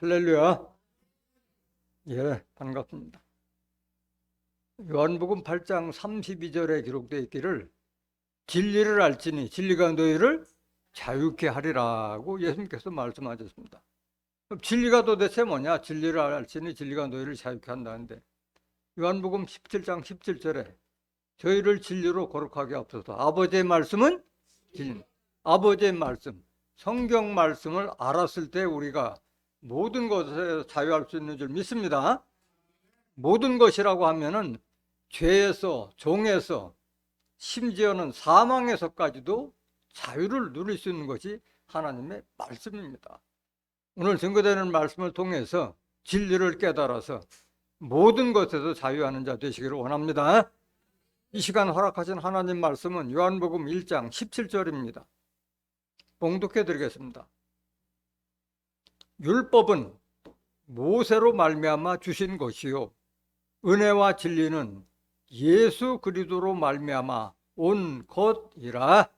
할렐루야. 예, 반갑습니다. 요한복음 8장 32절에 기록되어 있기를 진리를 알지니 진리가 너희를 자유케 하리라고 예수님께서 말씀하셨습니다. 그럼 진리가 도대체 뭐냐? 진리를 알지니 진리가 너희를 자유케 한다는데 요한복음 17장 17절에 저희를 진리로 거룩하게 하옵소서. 아버지의 말씀은 진리. 아버지의 말씀, 성경 말씀을 알았을 때 우리가 모든 것에서 자유할 수 있는 줄 믿습니다. 모든 것이라고 하면은 죄에서, 종에서, 심지어는 사망에서까지도 자유를 누릴 수 있는 것이 하나님의 말씀입니다. 오늘 증거되는 말씀을 통해서 진리를 깨달아서 모든 것에서 자유하는 자 되시기를 원합니다. 이 시간 허락하신 하나님 말씀은 요한복음 1장 17절입니다. 봉독해 드리겠습니다. 율법은 모세로 말미암아 주신 것이요 은혜와 진리는 예수 그리스도로 말미암아 온 것이라.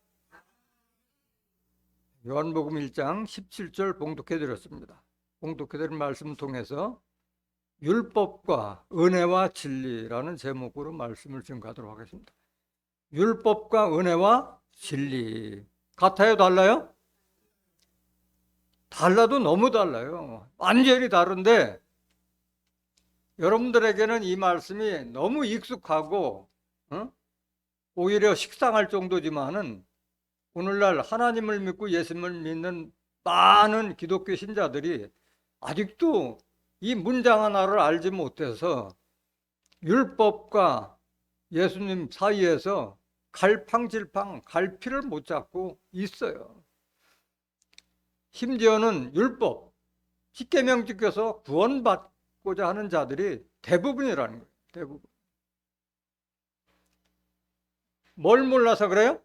요한복음 1장 17절 봉독해 드렸습니다. 봉독해 드린 말씀 통해서 율법과 은혜와 진리라는 제목으로 말씀을 증거하도록 하겠습니다. 율법과 은혜와 진리 같아요? 달라요? 달라도 너무 달라요. 완전히 다른데 여러분들에게는 이 말씀이 너무 익숙하고 오히려 식상할 정도지만은 오늘날 하나님을 믿고 예수님을 믿는 많은 기독교 신자들이 아직도 이 문장 하나를 알지 못해서 율법과 예수님 사이에서 갈팡질팡 갈피를 못 잡고 있어요. 심지어는 율법, 십계명 지켜서 구원받고자 하는 자들이 대부분이라는 거예요. 대부분. 뭘 몰라서 그래요?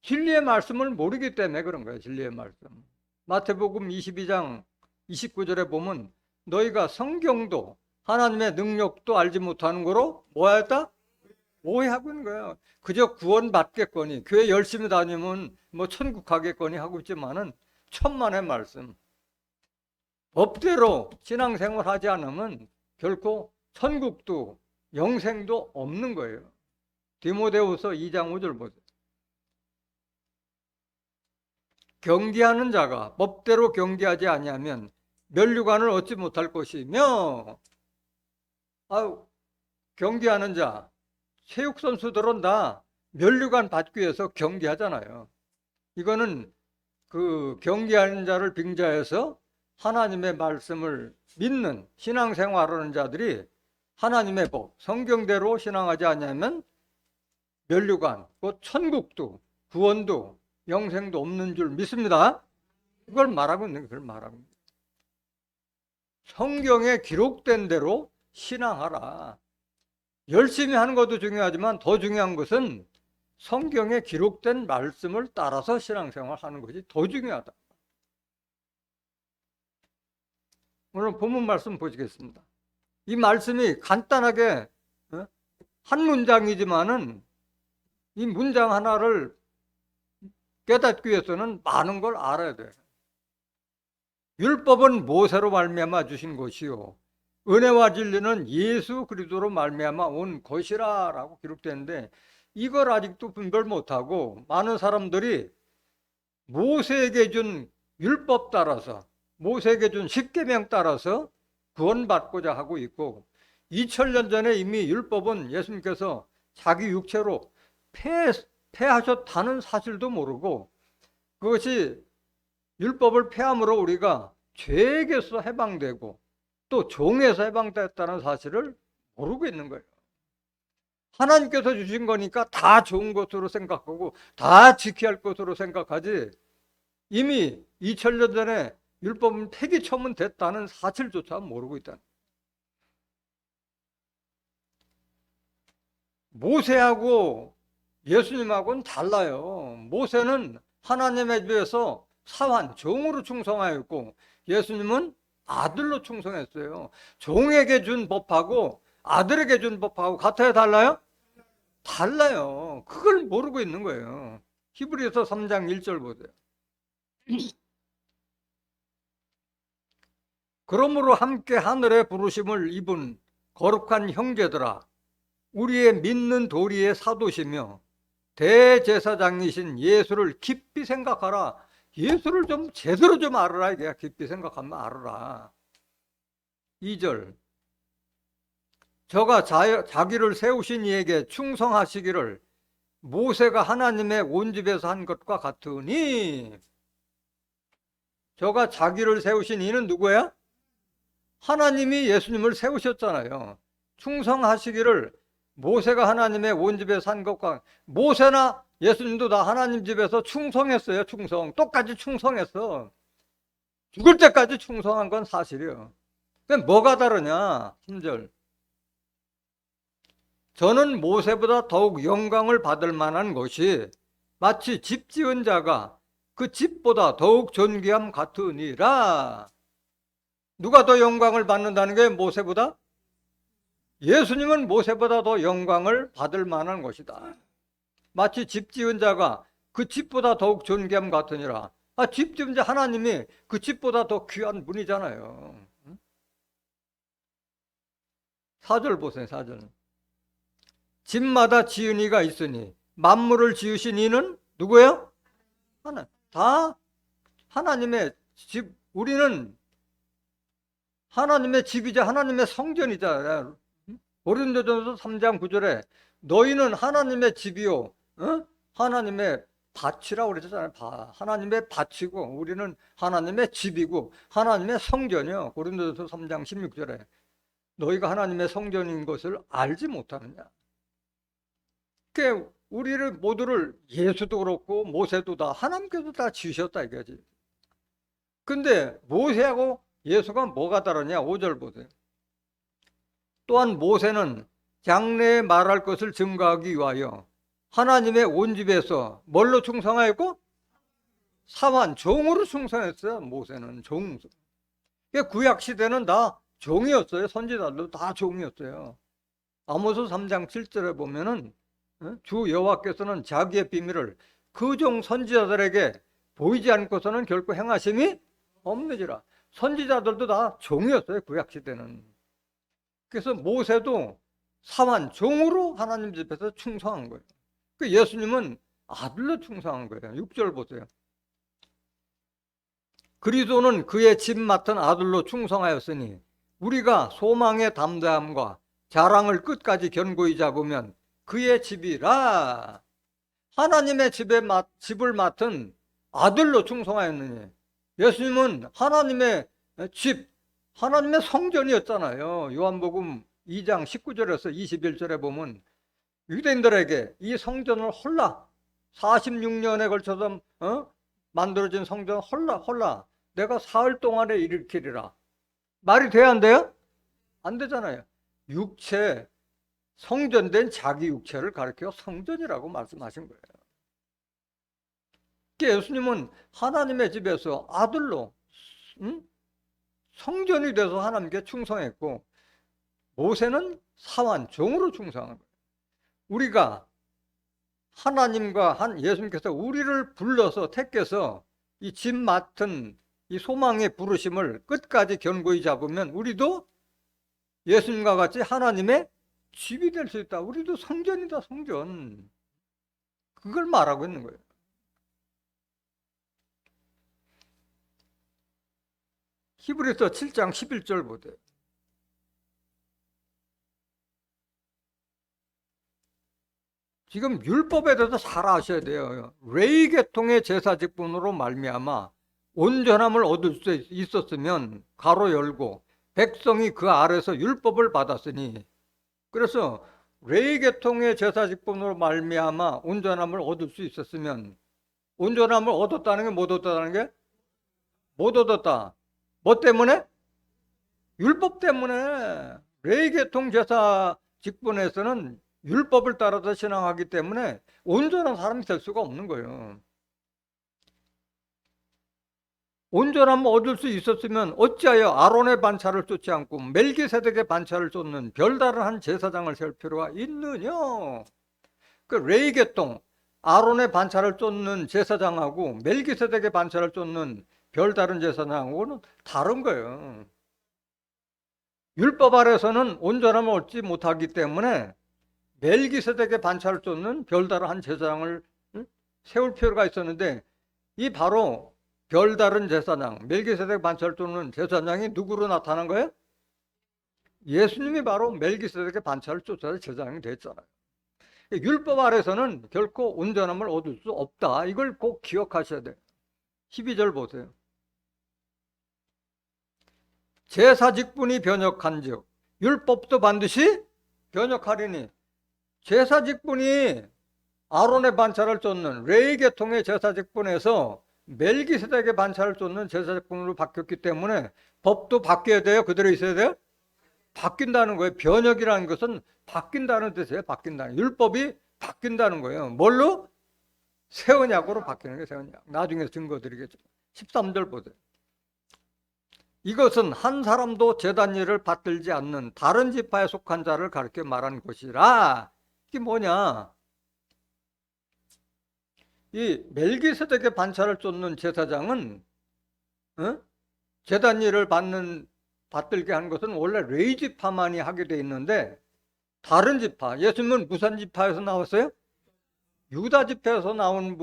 진리의 말씀을 모르기 때문에 그런 거예요. 진리의 말씀. 마태복음 22장 29절에 보면 너희가 성경도 하나님의 능력도 알지 못하는 거로 뭐 했다? 오해하고 있는 거예요. 그저 구원받겠거니 교회 열심히 다니면 뭐 천국 가겠거니 하고 있지만은 천만의 말씀, 법대로 신앙생활 하지 않으면 결코 천국도 영생도 없는 거예요. 디모데후서 2장 5절 보세요. 경계하는 자가 법대로 경계하지 아니하면 면류관을 얻지 못할 것이며. 경계하는 자, 체육 선수들은 다 면류관 받기 위해서 경계하잖아요. 이거는 그 경계하는 자를 빙자해서 하나님의 말씀을 믿는 신앙생활하는 자들이 하나님의 법, 성경대로 신앙하지 않으면 면류관, 곧 천국도 구원도 영생도 없는 줄 믿습니다. 그걸 말하고 있는 거예요. 그걸 말하고 있는 거예요. 성경에 기록된 대로 신앙하라. 열심히 하는 것도 중요하지만 더 중요한 것은 성경에 기록된 말씀을 따라서 신앙생활하는 것이 더 중요하다. 오늘 본문 말씀 보시겠습니다. 이 말씀이 간단하게 한 문장이지만은 이 문장 하나를 깨닫기 위해서는 많은 걸 알아야 돼요. 율법은 모세로 말미암아 주신 것이요 은혜와 진리는 예수 그리스도로 말미암아 온 것이라라고 기록되는데 이걸 아직도 분별 못하고 많은 사람들이 모세에게 준 율법 따라서 모세에게 준 십계명 따라서 구원받고자 하고 있고 2000년 전에 이미 율법은 예수님께서 자기 육체로 폐하셨다는 사실도 모르고 그것이 율법을 폐함으로 우리가 죄에게서 해방되고 또 종에서 해방됐다는 사실을 모르고 있는 거예요. 하나님께서 주신 거니까 다 좋은 것으로 생각하고 다 지켜야 할 것으로 생각하지 이미 2000년 전에 율법은 폐기 처분됐다는 사실조차 모르고 있다. 모세하고 예수님하고는 달라요. 모세는 하나님에 비해서 사환, 종으로 충성하였고 예수님은 아들로 충성했어요. 종에게 준 법하고 아들에게 준 법하고 같아요? 달라요? 달라요. 그걸 모르고 있는 거예요. 히브리서 3장 1절 보세요. 그러므로 함께 하늘의 부르심을 입은 거룩한 형제들아, 우리의 믿는 도리의 사도시며 대제사장이신 예수를 깊이 생각하라. 예수를 좀 제대로 좀 알아라. 이게 깊이 생각하면 알아라. 2절, 저가 자기를 세우신 이에게 충성하시기를 모세가 하나님의 온 집에서 한 것과 같으니. 저가 자기를 세우신 이는 누구야? 하나님이 예수님을 세우셨잖아요. 충성하시기를 모세가 하나님의 온 집에서 한 것과, 모세나 예수님도 다 하나님 집에서 충성했어요. 충성. 똑같이 충성했어. 죽을 때까지 충성한 건 사실이에요. 근데 뭐가 다르냐? 3절, 저는 모세보다 더욱 영광을 받을 만한 것이 마치 집 지은 자가 그 집보다 더욱 존귀함 같으니라. 누가 더 영광을 받는다는 게 모세보다? 예수님은 모세보다 더 영광을 받을 만한 것이다. 마치 집 지은 자가 그 집보다 더욱 존귀함 같으니라. 집 지은 자 하나님이 그 집보다 더 귀한 분이잖아요. 4절 보세요. 4절. 집마다 지은 이가 있으니 만물을 지으신 이는 누구예요? 하나. 다 하나님의 집. 우리는 하나님의 집이자 하나님의 성전이자. 고린도전서 3장 9절에 너희는 하나님의 집이요, 하나님의 밭이라고 그랬잖아요. 하나님의 밭이고 우리는 하나님의 집이고 하나님의 성전이요. 고린도전서 3장 16절에 너희가 하나님의 성전인 것을 알지 못하느냐. 그러니까 우리를 모두를, 예수도 그렇고 모세도 다 하나님께서 다 지으셨다 이거지. 근데 모세하고 예수가 뭐가 다르냐? 5절 보세요. 또한 모세는 장래에 말할 것을 증거하기 위하여 하나님의 온 집에서 뭘로 충성하였고? 사환, 종으로 충성했어요. 모세는 종. 구약 시대는 다 종이었어요. 선지자들도 다 종이었어요. 아모스 3장 7절에 보면은 주 여호와께서는 자기의 비밀을 그 종 선지자들에게 보이지 않고서는 결코 행하심이 없느니라. 선지자들도 다 종이었어요. 구약 시대는. 그래서 모세도 사환, 종으로 하나님 집에서 충성한 거예요. 예수님은 아들로 충성한 거예요. 6절 보세요. 그리스도는 그의 집 맡은 아들로 충성하였으니 우리가 소망의 담대함과 자랑을 끝까지 견고히 잡으면 그의 집이라. 하나님의 집을 맡은 아들로 충성하였느니, 예수님은 하나님의 집, 하나님의 성전이었잖아요. 요한복음 2장 19절에서 21절에 보면 유대인들에게 이 성전을 홀라, 46년에 걸쳐서 만들어진 성전 홀라 내가 사흘 동안에 일으키리라. 말이 돼야 안 돼요? 안 되잖아요. 육체, 성전된 자기 육체를 가리켜 성전이라고 말씀하신 거예요. 예수님은 하나님의 집에서 아들로 성전이 돼서 하나님께 충성했고, 모세는 사환, 종으로 충성한 거예요. 우리가 하나님과 예수님께서 우리를 불러서 택해서 이 집 맡은 이 소망의 부르심을 끝까지 견고히 잡으면 우리도 예수님과 같이 하나님의 집이 될 수 있다. 우리도 성전이다, 성전. 그걸 말하고 있는 거예요. 히브리서 7장 11절 보세요. 지금 율법에 대해서 잘 아셔야 돼요. 레위 계통의 제사 직분으로 말미암아 온전함을 얻을 수 있었으면 가로 열고 백성이 그 아래서 율법을 받았으니, 그래서 레위 계통의 제사 직분으로 말미암아 온전함을 얻을 수 있었으면, 온전함을 얻었다는 게 못 얻었다는 게? 못 얻었다. 뭐 때문에? 율법 때문에. 레위 계통 제사 직분에서는 율법을 따라서 신앙하기 때문에 온전한 사람이 될 수가 없는 거예요. 온전함을 얻을 수 있었으면 어찌하여 아론의 반차를 쫓지 않고 멜기세덱의 반차를 쫓는 별다른 한 제사장을 세울 필요가 있느냐? 그 레위 계통, 아론의 반차를 쫓는 제사장하고 멜기세덱의 반차를 쫓는 별다른 제사장하고는 다른 거예요. 율법 아래서는 온전함을 얻지 못하기 때문에 멜기세덱의 반차를 쫓는 별다른 한 제사장을 세울 필요가 있었는데, 이 바로 별다른 제사장, 멜기세덱 반차를 쫓는 제사장이 누구로 나타난 거예요? 예수님이 바로 멜기세덱의 반차를 쫓아서 제사장이 됐잖아요. 율법 아래서는 결코 온전함을 얻을 수 없다. 이걸 꼭 기억하셔야 돼요. 12절 보세요. 제사 직분이 변역한즉 율법도 반드시 변역하리니. 제사 직분이 아론의 반차를 쫓는 레위 계통의 제사 직분에서 멜기세덱의 반차를 쫓는 제사 직분으로 바뀌었기 때문에 법도 바뀌어야 돼요? 그대로 있어야 돼요? 바뀐다는 거예요. 변역이라는 것은 바뀐다는 뜻이에요. 바뀐다는. 율법이 바뀐다는 거예요. 뭘로? 새 언약으로 바뀌는 거예요. 새 언약. 나중에 증거 드리겠죠. 13절 보세요. 이것은 한 사람도 제단 일을 받들지 않는 다른 지파에 속한 자를 가르쳐 말하는 것이라. 이게 뭐냐? 이 멜기세덱의 반차를 쫓는 제사장은 제단 일을 받들게 한 것은 원래 레위 지파만이 하게 돼 있는데, 다른 지파, 예수님은 무슨 지파에서 나왔어요? 유다 지파에서 나온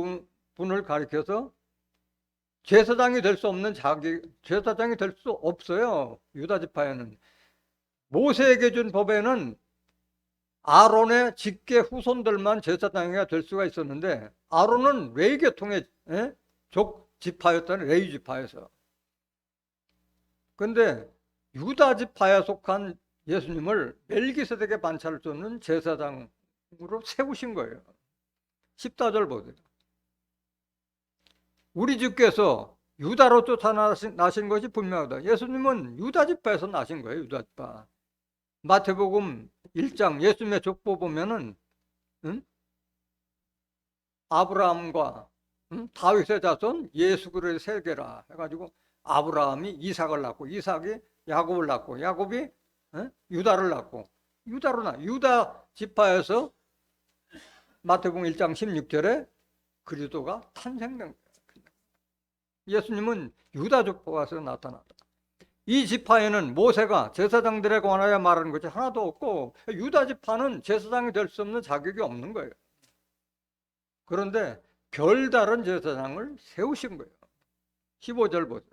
분을 가리켜서 제사장이 될 수 없는 제사장이 될 수 없어요. 유다 지파에는. 모세에게 준 법에는 아론의 직계 후손들만 제사장이 될 수가 있었는데, 아론은 레위 계통의 족 지파였다는, 레위 지파에서. 근데 유다 지파에 속한 예수님을 멜기세덱의 반차를 쫓는 제사장으로 세우신 거예요. 14절 보세요. 우리 주께서 유다로 쫓아나신 것이 분명하다. 예수님은 유다 지파에서 나신 거예요. 유다 지파. 마태복음 1장 예수님의 족보 보면은 아브라함과 다윗의 자손 예수 그리스도의 세계라 해가지고, 아브라함이 이삭을 낳고, 이삭이 야곱을 낳고, 야곱이 유다를 낳고, 유다 지파에서 마태복음 1장 16절에 그리스도가 탄생된 거예요. 예수님은 유다 지파에서 나타났다. 이 지파에는 모세가 제사장들에 관하여 말하는 것이 하나도 없고, 유다 지파는 제사장이 될 수 없는 자격이 없는 거예요. 그런데 별다른 제사장을 세우신 거예요. 15절 보세요.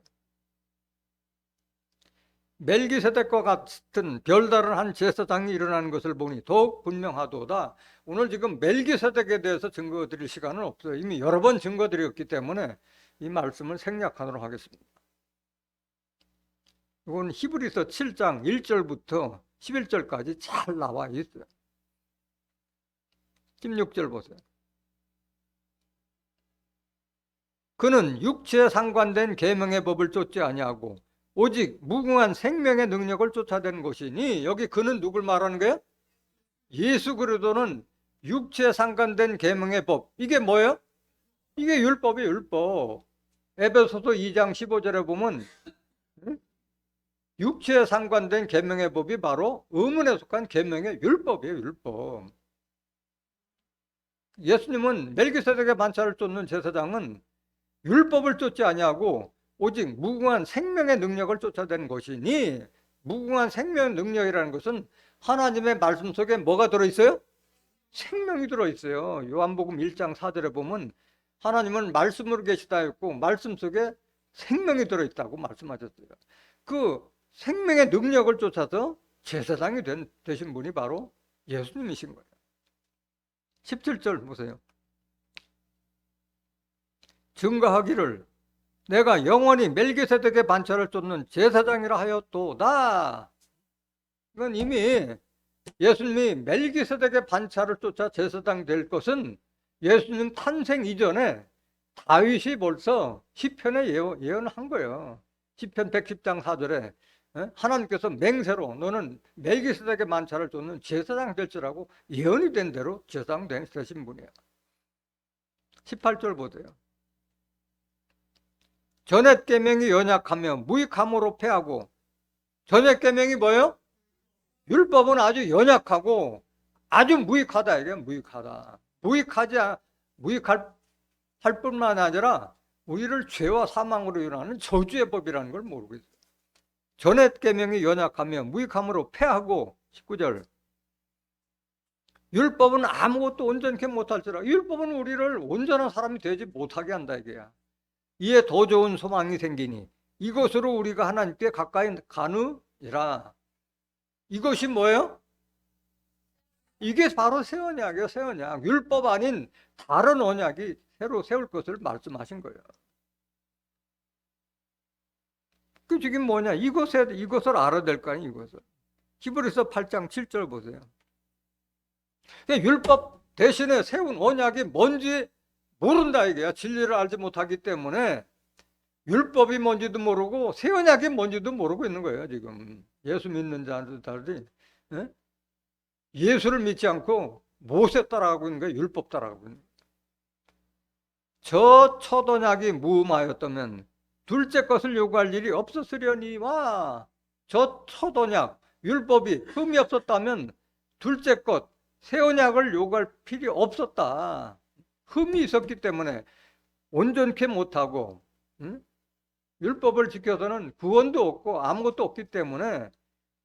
멜기세덱과 같은 별다른 한 제사장이 일어나는 것을 보니 더욱 분명하도다. 오늘 지금 멜기세덱에 대해서 증거 드릴 시간은 없어요. 이미 여러 번 증거 드렸기 때문에 이 말씀을 생략하도록 하겠습니다. 이건 히브리서 7장 1절부터 11절까지 잘 나와 있어요. 16절 보세요. 그는 육체에 상관된 계명의 법을 쫓지 아니하고 오직 무궁한 생명의 능력을 쫓아낸 것이니. 여기 그는 누굴 말하는 거예요? 예수 그리스도는 육체에 상관된 계명의 법. 이게 뭐예요? 이게 율법이에요. 율법. 에베소서 2장 15절에 보면 육체에 상관된 계명의 법이 바로 의문에 속한 계명의 율법이에요. 율법. 예수님은 멜기세덱의 반차를 쫓는 제사장은 율법을 쫓지 아니하고 오직 무궁한 생명의 능력을 쫓아낸 것이니. 무궁한 생명의 능력이라는 것은 하나님의 말씀 속에 뭐가 들어있어요? 생명이 들어있어요. 요한복음 1장 4절에 보면 하나님은 말씀으로 계시다 했고, 말씀 속에 생명이 들어있다고 말씀하셨어요. 그 생명의 능력을 쫓아서 제사장이 되신 분이 바로 예수님이신 거예요. 17절 보세요. 증거하기를 내가 영원히 멜기세덱의 반차를 쫓는 제사장이라 하였도다. 이건 이미 예수님이 멜기세덱의 반차를 쫓아 제사장 될 것은 예수님 탄생 이전에 다윗이 벌써 시편에 예언한 거예요. 시편 110장 4절에 하나님께서 맹세로 너는 멜기세덱의 반차를 쫓는 제사장 될 줄라고 예언이 된 대로 제사장 되신 분이에요. 18절 보세요. 전옛 계명이 연약하며 무익함으로 패하고. 전옛 계명이 뭐예요? 율법은 아주 연약하고 아주 무익하다. 이게 무익하다. 무익할 뿐만 아니라 우리를 죄와 사망으로 인하는 저주의 법이라는 걸 모르고 있어요. 전의 계명이 연약하며 무익함으로 패하고 19절 율법은 아무것도 온전케 못할지라. 율법은 우리를 온전한 사람이 되지 못하게 한다 이게야. 이에 더 좋은 소망이 생기니 이것으로 우리가 하나님께 가까이 가느니라. 이것이 뭐예요? 이게 바로 새 언약이에요. 새 언약. 율법 아닌 다른 언약이 새로 세울 것을 말씀하신 거예요. 그 지금 뭐냐? 이것을 알아야 될 거 아니에요. 이것을. 히브리서 8장 7절 보세요. 율법 대신에 세운 언약이 뭔지 모른다 이게야. 진리를 알지 못하기 때문에 율법이 뭔지도 모르고 새 언약이 뭔지도 모르고 있는 거예요. 지금 예수 믿는 자들이 예수를 믿지 않고 모세 따라가고 있는 거예요. 율법 따라가고 있는 거예요. 저 첫 언약이 무음하였다면 둘째 것을 요구할 일이 없었으려니와, 저 첫 언약 율법이 흠이 없었다면 둘째 것 새 언약을 요구할 필요 없었다. 흠이 있었기 때문에 온전케 못하고 율법을 지켜서는 구원도 없고 아무것도 없기 때문에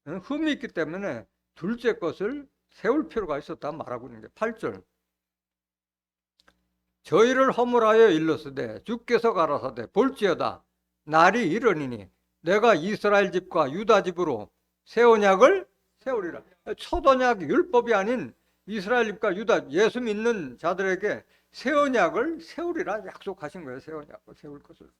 흠이 있기 때문에 둘째 것을 세울 필요가 있었다 말하고 있는 게 8절. 저희를 허물하여 일렀으되 주께서 가라사대 볼지어다 날이 이르니니 내가 이스라엘 집과 유다 집으로 새 언약을 세우리라. 첫 언약이 율법이 아닌 이스라엘 집과 유다 예수 믿는 자들에게 새 언약을 세우리라 약속하신 거예요. 새 언약을 세울 것을.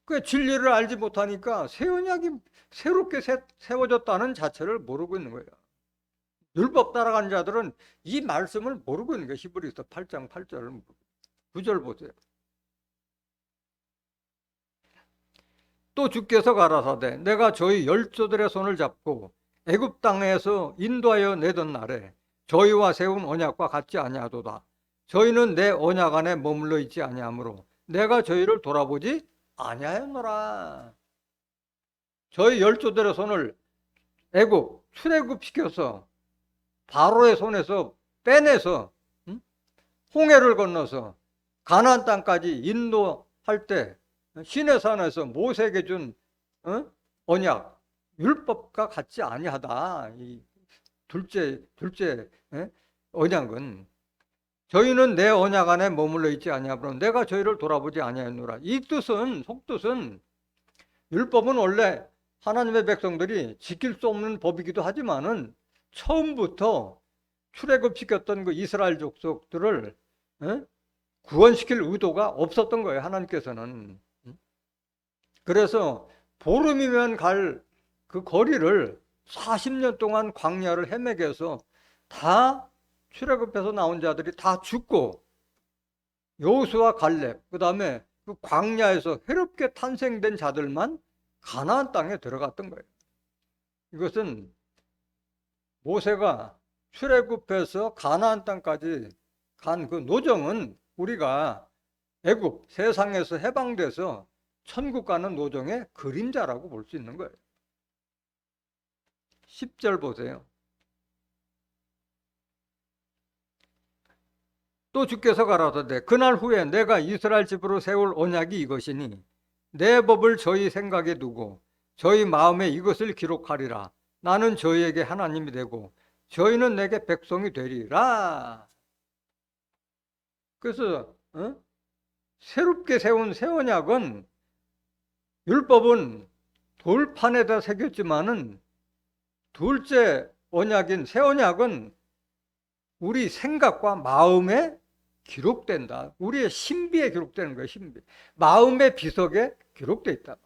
그 진리를 알지 못하니까 새 언약이 새롭게 세워졌다는 자체를 모르고 있는 거예요. 율법 따라가는 자들은 이 말씀을 모르고 있는 거예요. 히브리서 8장 8절 9절 보세요. 또 주께서 가라사대 내가 저희 열조들의 손을 잡고 애굽 땅에서 인도하여 내던 날에 저희와 세운 언약과 같지 아니하도다. 저희는 내 언약 안에 머물러 있지 아니하므로 내가 저희를 돌아보지 아니하였노라. 저희 열조들의 손을 애굽 출애굽 시켜서 바로의 손에서 빼내서 홍해를 건너서 가나안 땅까지 인도할 때 시내산에서 모세에게 준 언약 율법과 같지 아니하다. 이 둘째 언약은 저희는 내 언약 안에 머물러 있지 아니하므로 내가 저희를 돌아보지 아니하였노라. 이 뜻은 속뜻은 율법은 원래 하나님의 백성들이 지킬 수 없는 법이기도 하지만은 처음부터 출애굽시켰던 그 이스라엘 족속들을 구원시킬 의도가 없었던 거예요. 하나님께서는. 그래서 보름이면 갈 그 거리를 40년 동안 광야를 헤매게 해서 다 출애굽해서 나온 자들이 다 죽고 여호수아 갈렙 그다음에 그 광야에서 해롭게 탄생된 자들만 가나안 땅에 들어갔던 거예요. 이것은 모세가 출애굽해서 가나안 땅까지 간 그 노정은 우리가 애굽 세상에서 해방돼서 천국 가는 노정의 그림자라고 볼 수 있는 거예요. 10절 보세요. 또 주께서 가라사대 그날 후에 내가 이스라엘 집으로 세울 언약이 이것이니 내 법을 저희 생각에 두고 저희 마음에 이것을 기록하리라. 나는 저희에게 하나님이 되고 저희는 내게 백성이 되리라. 그래서 새롭게 세운 새 언약은 율법은 돌판에다 새겼지만은 둘째 언약인 새 언약은 우리 생각과 마음에 기록된다. 우리의 신비에 기록되는 거예요. 신비. 마음의 비석에 기록되어 있다.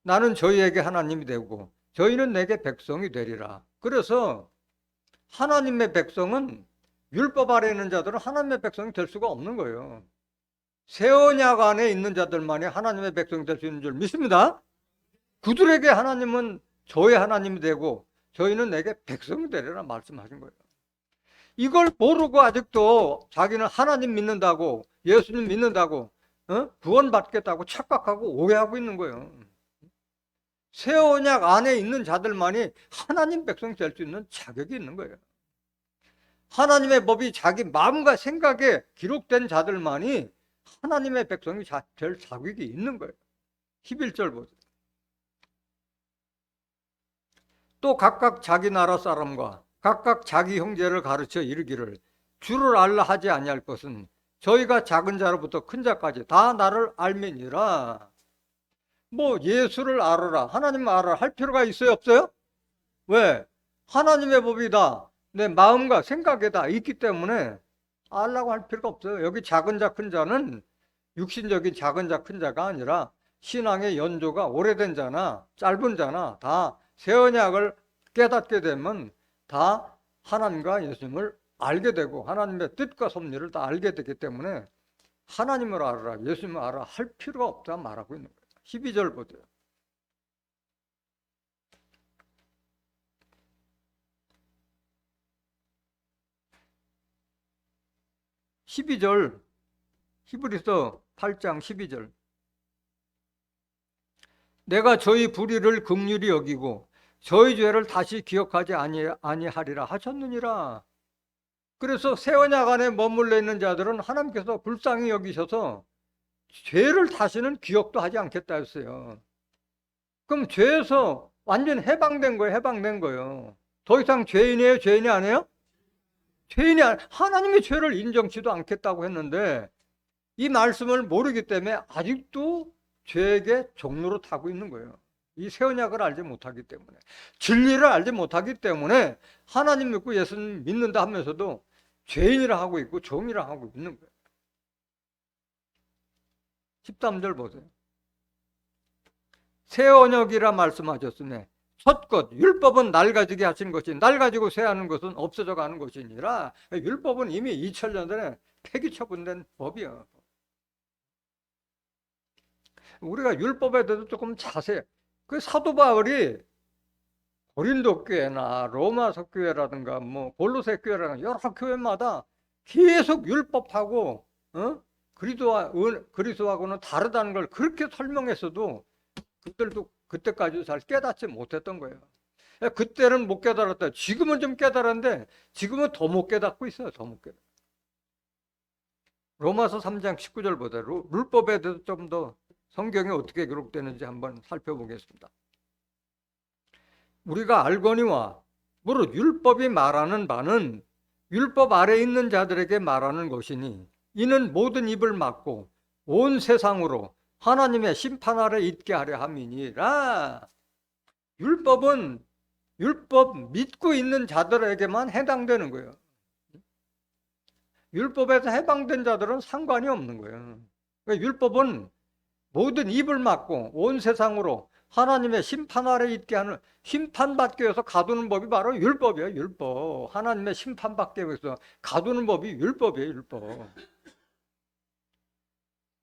나는 저희에게 하나님이 되고 저희는 내게 백성이 되리라. 그래서 하나님의 백성은 율법 아래에 있는 자들은 하나님의 백성이 될 수가 없는 거예요. 새 언약 안에 있는 자들만이 하나님의 백성이 될 수 있는 줄 믿습니다. 그들에게 하나님은 저의 하나님이 되고 저희는 내게 백성이 되리라 말씀하신 거예요. 이걸 모르고 아직도 자기는 하나님 믿는다고 예수님 믿는다고 구원받겠다고 착각하고 오해하고 있는 거예요. 새 언약 안에 있는 자들만이 하나님 백성이 될 수 있는 자격이 있는 거예요. 하나님의 법이 자기 마음과 생각에 기록된 자들만이 하나님의 백성이 될 자격이 있는 거예요. 11절 보세요. 또 각각 자기 나라 사람과 각각 자기 형제를 가르쳐 이르기를 주를 알라 하지 아니할 것은 저희가 작은 자로부터 큰 자까지 다 나를 알매니라. 뭐 예수를 알아라, 하나님 알아라 할 필요가 있어요, 없어요? 왜? 하나님의 법이다, 내 마음과 생각에 다 있기 때문에 알라고 할 필요가 없어요. 여기 작은 자, 큰 자는 육신적인 작은 자, 큰 자가 아니라 신앙의 연조가 오래된 자나 짧은 자나 다 새 언약을 깨닫게 되면 다 하나님과 예수님을 알게 되고 하나님의 뜻과 섭리를 다 알게 되기 때문에 하나님을 알아라, 예수님을 알아라 할 필요가 없다 말하고 있는 거예요. 12절 보세요. 히브리서 8장 12절. 내가 저희 불의를 긍휼히 여기고 저희 죄를 다시 기억하지 아니하리라 하셨느니라. 그래서 새 언약 안에 머물러 있는 자들은 하나님께서 불쌍히 여기셔서 죄를 다시는 기억도 하지 않겠다 했어요. 그럼 죄에서 완전 해방된 거예요. 해방된 거예요. 더 이상 죄인이에요? 죄인이 아니에요? 죄인이 아니에요. 하나님의 죄를 인정치도 않겠다고 했는데 이 말씀을 모르기 때문에 아직도 죄에게 종로로 타고 있는 거예요. 이 새 언약을 알지 못하기 때문에, 진리를 알지 못하기 때문에 하나님 믿고 예수님 믿는다 하면서도 죄인이라 하고 있고 종이라 하고 있는 거예요. 13절 보세요. 새 언약이라 말씀하셨으니 첫것 율법은 날 가지게 하신 것이 날 가지고 쇠하는 것은 없어져 가는 것이니라. 율법은 이미 2000년 전에 폐기 처분된 법이에요. 우리가 율법에 대해서 조금 자세히, 그 사도 바울이 고린도 교회나 로마서 교회라든가 뭐 골로새 교회라든가 여러 교회마다 계속 율법하고 그리스도하고는 다르다는 걸 그렇게 설명했어도 그들도 그때까지 잘 깨닫지 못했던 거예요. 그때는 못 깨달았다. 지금은 좀 깨달았는데 지금은 더 못 깨닫고 있어요. 더 못 깨닫. 로마서 3장 19절 보다 율법에 대해서 좀 더 성경에 어떻게 기록되는지 한번 살펴보겠습니다. 우리가 알거니와 무릇 율법이 말하는 바는 율법 아래 있는 자들에게 말하는 것이니 이는 모든 입을 막고 온 세상으로 하나님의 심판 아래 있게 하려 함이니라. 율법은 율법 믿고 있는 자들에게만 해당되는 거예요. 율법에서 해방된 자들은 상관이 없는 거예요. 그러니까 율법은 모든 입을 막고 온 세상으로 하나님의 심판 아래 있게 하는, 심판받기 위해서 가두는 법이 바로 율법이에요. 율법. 하나님의 심판받기 위해서 가두는 법이 율법이에요. 율법.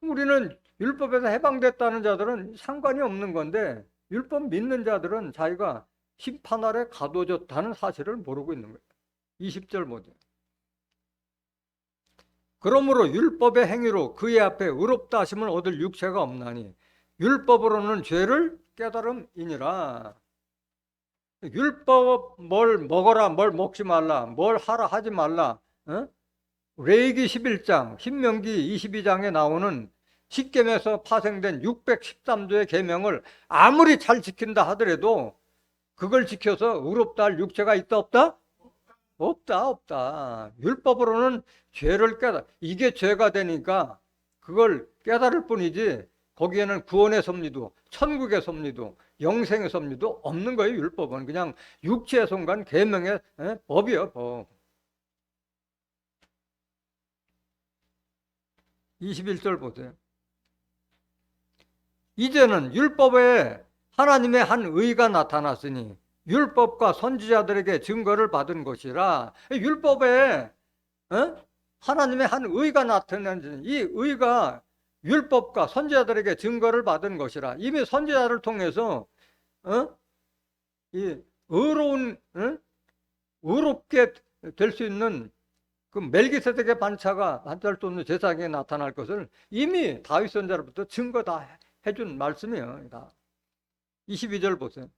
우리는 율법에서 해방됐다는 자들은 상관이 없는 건데 율법 믿는 자들은 자기가 심판 아래 가둬졌다는 사실을 모르고 있는 거예요. 20절 보세요. 그러므로 율법의 행위로 그의 앞에 의롭다 하심을 얻을 육체가 없나니 율법으로는 죄를 깨달음이니라. 율법 뭘 먹어라, 뭘 먹지 말라, 뭘 하라 하지 말라. 레위기 11장, 신명기 22장에 나오는 십계명에서 파생된 613조의 계명을 아무리 잘 지킨다 하더라도 그걸 지켜서 의롭다 할 육체가 있다 없다? 없다. 율법으로는 죄를 이게 죄가 되니까 그걸 깨달을 뿐이지 거기에는 구원의 섭리도 천국의 섭리도 영생의 섭리도 없는 거예요. 율법은 그냥 육체에 속한 계명의 법이에요. 법. 21절 보세요. 이제는 율법에 하나님의 한 의가 나타났으니 율법과 선지자들에게 증거를 받은 것이라. 율법에 하나님의 한 의가 나타났으니 이 의가 율법과 선지자들에게 증거를 받은 것이라. 이미 선지자를 통해서 이 의롭게 될 수 있는 그 멜기세덱의 반차를 쏟는 제사장에 나타날 것을 이미 다윗 선지자로부터 증거 다 해준 말씀이에요. 다. 22절 보세요.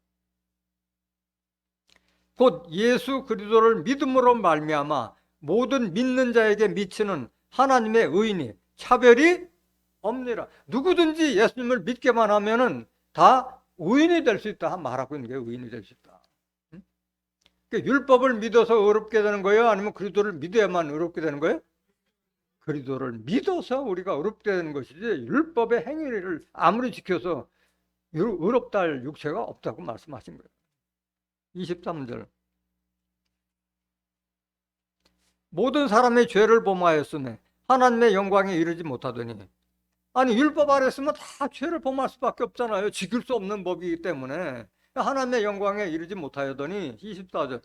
곧 예수 그리스도를 믿음으로 말미암아 모든 믿는 자에게 미치는 하나님의 의인이 차별이 없느니라. 누구든지 예수님을 믿게만 하면은 다 의인이 될 수 있다 말하고 있는 게 의인이 될 수 있다. 그러니까 율법을 믿어서 의롭게 되는 거예요? 아니면 그리스도를 믿어야만 의롭게 되는 거예요? 그리스도를 믿어서 우리가 의롭게 되는 것이지 율법의 행위를 아무리 지켜서 의롭다 할 육체가 없다고 말씀하신 거예요. 23절. 모든 사람의 죄를 범하였으며 하나님의 영광에 이르지 못하더니. 아니 율법 아래 있으면 다 죄를 범할 수밖에 없잖아요. 지킬 수 없는 법이기 때문에 하나님의 영광에 이르지 못하였더니. 24절.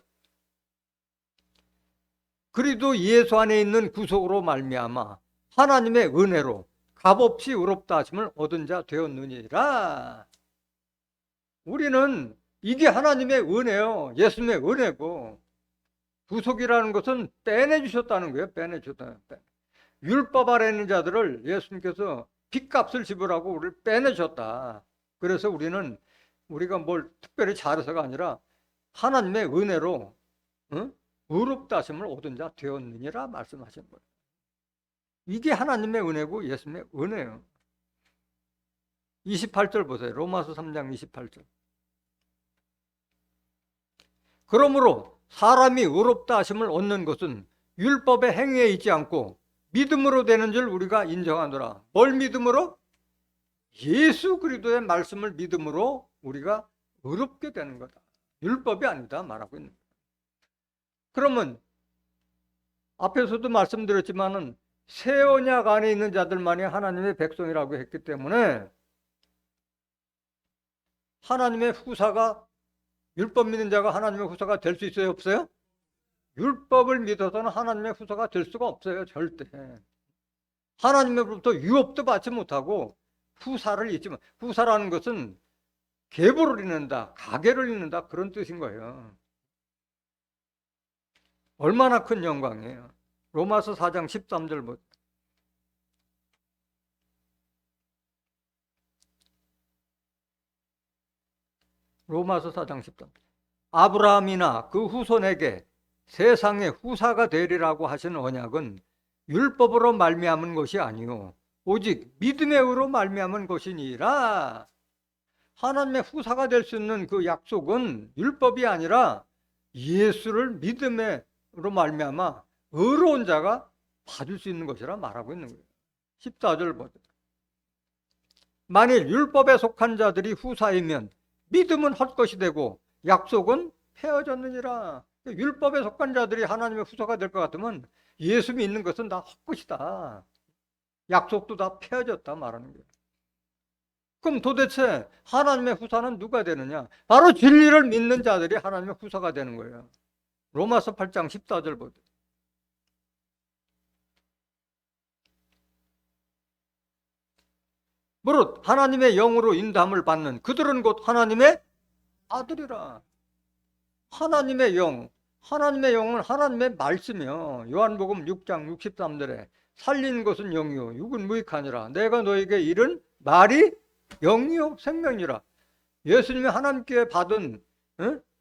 그리도 예수 안에 있는 구속으로 말미암아 하나님의 은혜로 값없이 의롭다 하심을 얻은 자 되었느니라. 우리는 이게 하나님의 은혜요. 예수님의 은혜고, 구속이라는 것은 빼내주셨다는 거예요. 빼내주셨다는 거예요. 율법 아래 있는 자들을 예수님께서 빚값을 지불하고 우리를 빼내셨다. 그래서 우리가 뭘 특별히 잘해서가 아니라 하나님의 은혜로 의롭다 하심을 얻은 자 되었느니라 말씀하신 거예요. 이게 하나님의 은혜고 예수님의 은혜예요. 28절 보세요. 로마서 3장 28절. 그러므로 사람이 의롭다 하심을 얻는 것은 율법의 행위에 있지 않고 믿음으로 되는 줄 우리가 인정하노라. 뭘 믿음으로? 예수 그리스도의 말씀을 믿음으로 우리가 의롭게 되는 거다. 율법이 아니다 말하고 있는 거예요. 그러면 앞에서도 말씀드렸지만은 새 언약 안에 있는 자들만이 하나님의 백성이라고 했기 때문에 하나님의 후사가, 율법 믿는 자가 하나님의 후사가 될 수 있어요? 없어요? 율법을 믿어서는 하나님의 후사가 될 수가 없어요. 절대. 하나님으로부터 유업도 받지 못하고 후사를 잊지만, 후사라는 것은 계보를 잇는다, 가계를 잇는다, 그런 뜻인 거예요. 얼마나 큰 영광이에요. 로마서 4장 13절 보세요. 로마서 4장 13절. 아브라함이나 그 후손에게 세상의 후사가 되리라고 하신 언약은 율법으로 말미암은 것이 아니요 오직 믿음의 의로 말미암은 것이니라. 하나님의 후사가 될 수 있는 그 약속은 율법이 아니라 예수를 믿음으로 말미암아 의로운 자가 받을 수 있는 것이라 말하고 있는 거예요. 14절 보세요. 만일 율법에 속한 자들이 후사이면 믿음은 헛것이 되고 약속은 폐허졌느니라. 율법에 속한 자들이 하나님의 후사가 될 것 같으면 예수 믿는 것은 다 헛것이다. 약속도 다 폐허졌다 말하는 거예요. 그럼 도대체 하나님의 후사는 누가 되느냐? 바로 진리를 믿는 자들이 하나님의 후사가 되는 거예요. 로마서 8장 14절 보세요. 무릇 하나님의 영으로 인도함을 받는 그들은 곧 하나님의 아들이라. 하나님의 영, 하나님의 영은 하나님의 말씀이요. 요한복음 6장 63절에 살리는 것은 영이요 육은 무익하니라. 내가 너에게 이른 말이 영이요 생명이라. 예수님이 하나님께 받은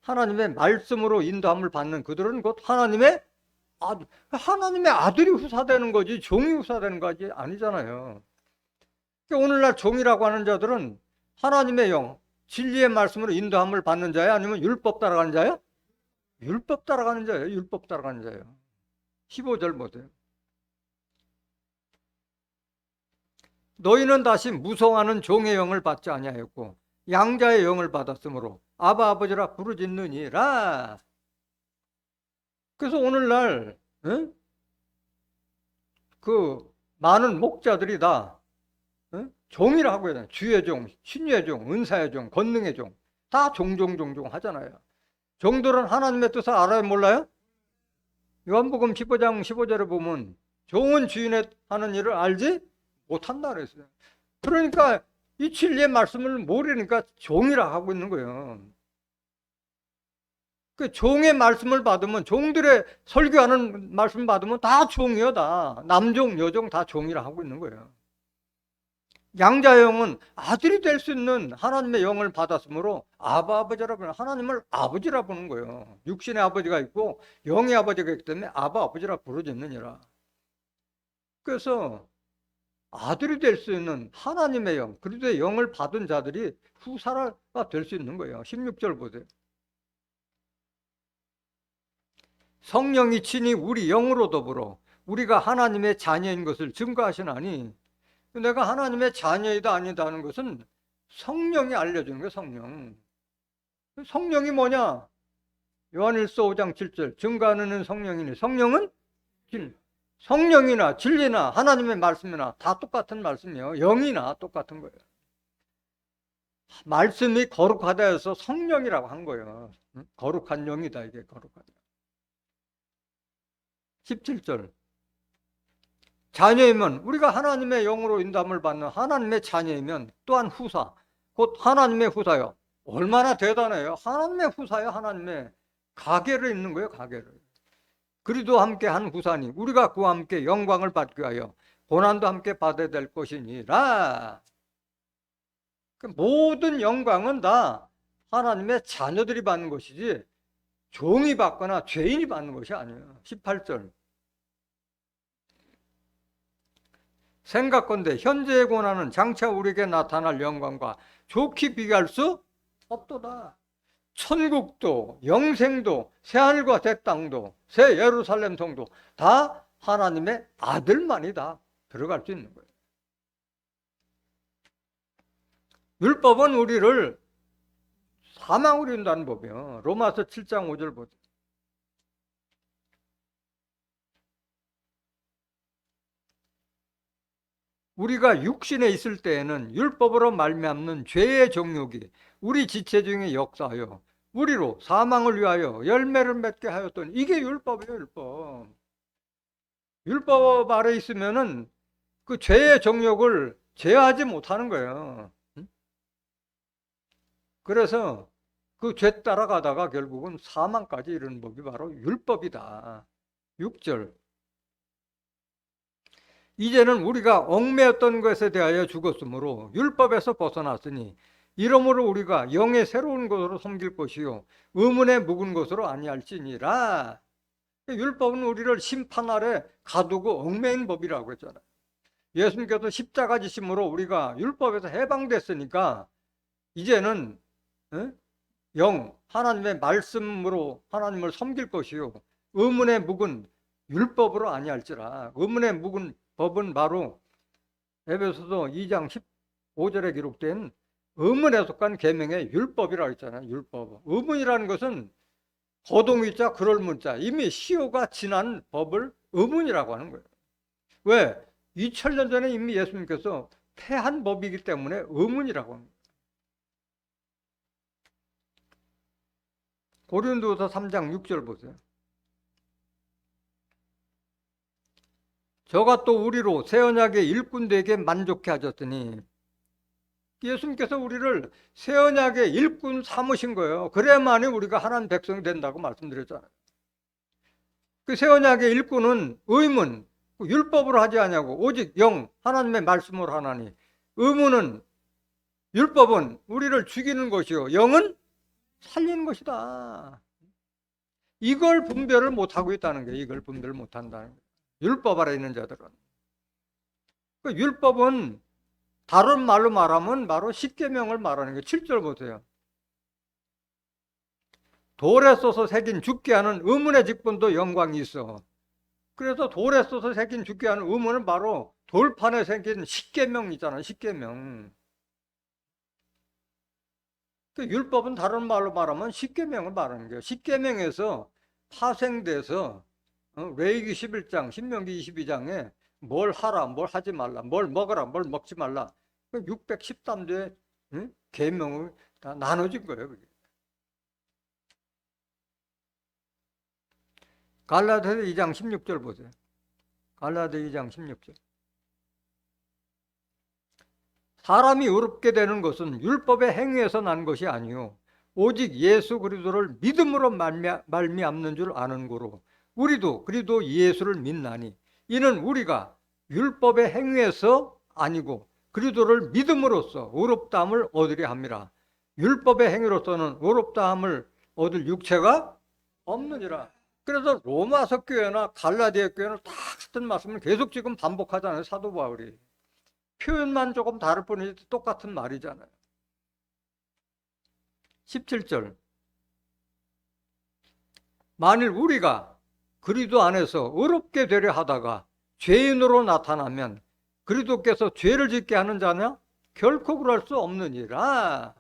하나님의 말씀으로 인도함을 받는 그들은 곧 하나님의 아들. 하나님의 아들이 후사되는 거지 종이 후사되는 거지 아니잖아요. 오늘날 종이라고 하는 자들은 하나님의 영, 진리의 말씀으로 인도함을 받는 자예요? 아니면 율법 따라가는 자예요? 율법 따라가는 자예요. 율법 따라가는 자예요. 15절 보세요. 너희는 다시 무성하는 종의 영을 받지 아니하였고 양자의 영을 받았으므로 아바 아버지라 부르짖느니라. 그래서 오늘날 그 많은 목자들이 다 종이라 하고 해요. 주의 종, 신유의 종, 은사의 종, 권능의 종, 다 종종 하잖아요. 종들은 하나님의 뜻을 알아요, 몰라요? 요한복음 15장 15절에 보면 종은 주인의 하는 일을 알지 못한다 그랬어요. 그러니까 이 진리의 말씀을 모르니까 종이라 하고 있는 거예요. 그 종의 말씀을 받으면, 종들의 설교하는 말씀을 받으면 다 종이요, 다. 남종, 여종 다 종이라 하고 있는 거예요. 양자의 영은 아들이 될 수 있는 하나님의 영을 받았으므로 아바 아버지라 부르는, 하나님을 아버지라 부르는 거예요. 육신의 아버지가 있고 영의 아버지가 있기 때문에 아바 아버지라 부르짖느니라. 그래서 아들이 될 수 있는 하나님의 영, 그리스도의 영을 받은 자들이 후사가 될 수 있는 거예요. 16절 보세요. 성령이 친히 우리 영으로 더불어 우리가 하나님의 자녀인 것을 증거하시나니, 내가 하나님의 자녀이다 아니다는 것은 성령이 알려주는 거예요. 성령이 뭐냐? 요한일서 5장 7절 증거하는 성령이니, 성령은 성령이나 진리나 하나님의 말씀이나 다 똑같은 말씀이에요. 영이나 똑같은 거예요. 말씀이 거룩하다 해서 성령이라고 한 거예요. 거룩한 영이다, 이게 거룩한 영. 17절 자녀이면, 우리가 하나님의 영으로 인도함을 받는 하나님의 자녀이면 또한 후사, 곧 하나님의 후사요. 얼마나 대단해요. 하나님의 후사요. 하나님의 가계를 있는 거예요. 가계를. 그리도 함께 한 후사니 우리가 그와 함께 영광을 받기 위하여 고난도 함께 받아야 될 것이니라. 모든 영광은 다 하나님의 자녀들이 받는 것이지 종이 받거나 죄인이 받는 것이 아니에요. 18절 생각건대 현재의 고난은 장차 우리에게 나타날 영광과 좋게 비교할 수 없도다. 천국도 영생도 새하늘과 새 땅도 새 예루살렘 성도 다 하나님의 아들만이 다 들어갈 수 있는 거예요. 율법은 우리를 사망으로 인도하는 법이에요. 로마서 7장 5절 보세요. 우리가 육신에 있을 때에는 율법으로 말미암는 죄의 정욕이 우리 지체 중에 역사하여 우리로 사망을 위하여 열매를 맺게 하였더니, 이게 율법이에요. 율법. 율법 아래 있으면은 그 죄의 정욕을 제어하지 못하는 거예요. 그래서 그 죄 따라가다가 결국은 사망까지 이르는 법이 바로 율법이다. 6절 이제는 우리가 얽매였던 것에 대하여 죽었으므로 율법에서 벗어났으니 이러므로 우리가 영의 새로운 것으로 섬길 것이요 의문에 묵은 것으로 아니할지니라. 율법은 우리를 심판 아래 가두고 얽매인 법이라고 했잖아요. 예수님께서 십자가 지심으로 우리가 율법에서 해방됐으니까 이제는 영, 하나님의 말씀으로 하나님을 섬길 것이요 의문에 묵은 율법으로 아니할지라. 의문에 묵은 법은 바로 에베소서 2장 15절에 기록된 의문에 속한 계명의 율법이라고 했잖아요. 율법. 의문이라는 것은 거동의자 그럴문자, 이미 시효가 지난 법을 의문이라고 하는 거예요. 왜? 2000년 전에 이미 예수님께서 폐한 법이기 때문에 의문이라고 합니다. 고린도서 3장 6절 보세요. 저가 또 우리로 새 언약의 일꾼되게 만족해 하셨더니, 예수님께서 우리를 새 언약의 일꾼 삼으신 거예요. 그래야만이 우리가 하나님 백성이 된다고 말씀드렸잖아요. 그 새 언약의 일꾼은 의문, 율법으로 하지 아니하고 오직 영, 하나님의 말씀으로 하나니, 의문은, 율법은 우리를 죽이는 것이요 영은 살리는 것이다. 이걸 분별을 못하고 있다는 거예요. 이걸 분별을 못한다는 거예요. 율법 아래 있는 자들은. 그 율법은 다른 말로 말하면 바로 십계명을 말하는 거예요. 7절 보세요. 돌에 써서 새긴 죽게 하는 의문의 직분도 영광이 있어. 그래서 돌에 써서 새긴 죽게 하는 의문은 바로 돌판에 새긴 십계명 있잖아요. 십계명. 그 율법은 다른 말로 말하면 십계명을 말하는 거예요. 십계명에서 파생돼서 레위기 11장, 신명기 22장에 뭘 하라, 뭘 하지 말라, 뭘 먹어라, 뭘 먹지 말라, 613조의 계명을 다 나눠진 거예요. 그게. 갈라디아서 2장 16절 보세요. 갈라디아서 2장 16절. 사람이 의롭게 되는 것은 율법의 행위에서 난 것이 아니요 오직 예수 그리스도를 믿음으로 말미암는 줄 아는 고로 우리도 그리스도 예수를 믿나니 이는 우리가 율법의 행위에서 아니고 그리스도를 믿음으로써 의롭다함을 얻으려 함이라. 율법의 행위로서는 의롭다함을 얻을 육체가 없느니라. 그래서 로마서 교회나 갈라디아 교회는 다 같은 말씀을 계속 지금 반복하잖아요. 사도 바울이. 표현만 조금 다를 뿐이지 똑같은 말이잖아요. 17절. 만일 우리가 그리스도 안에서 의롭게 되려 하다가 죄인으로 나타나면 그리스도께서 죄를 짓게 하는 자냐? 결코 그럴 수 없느니라.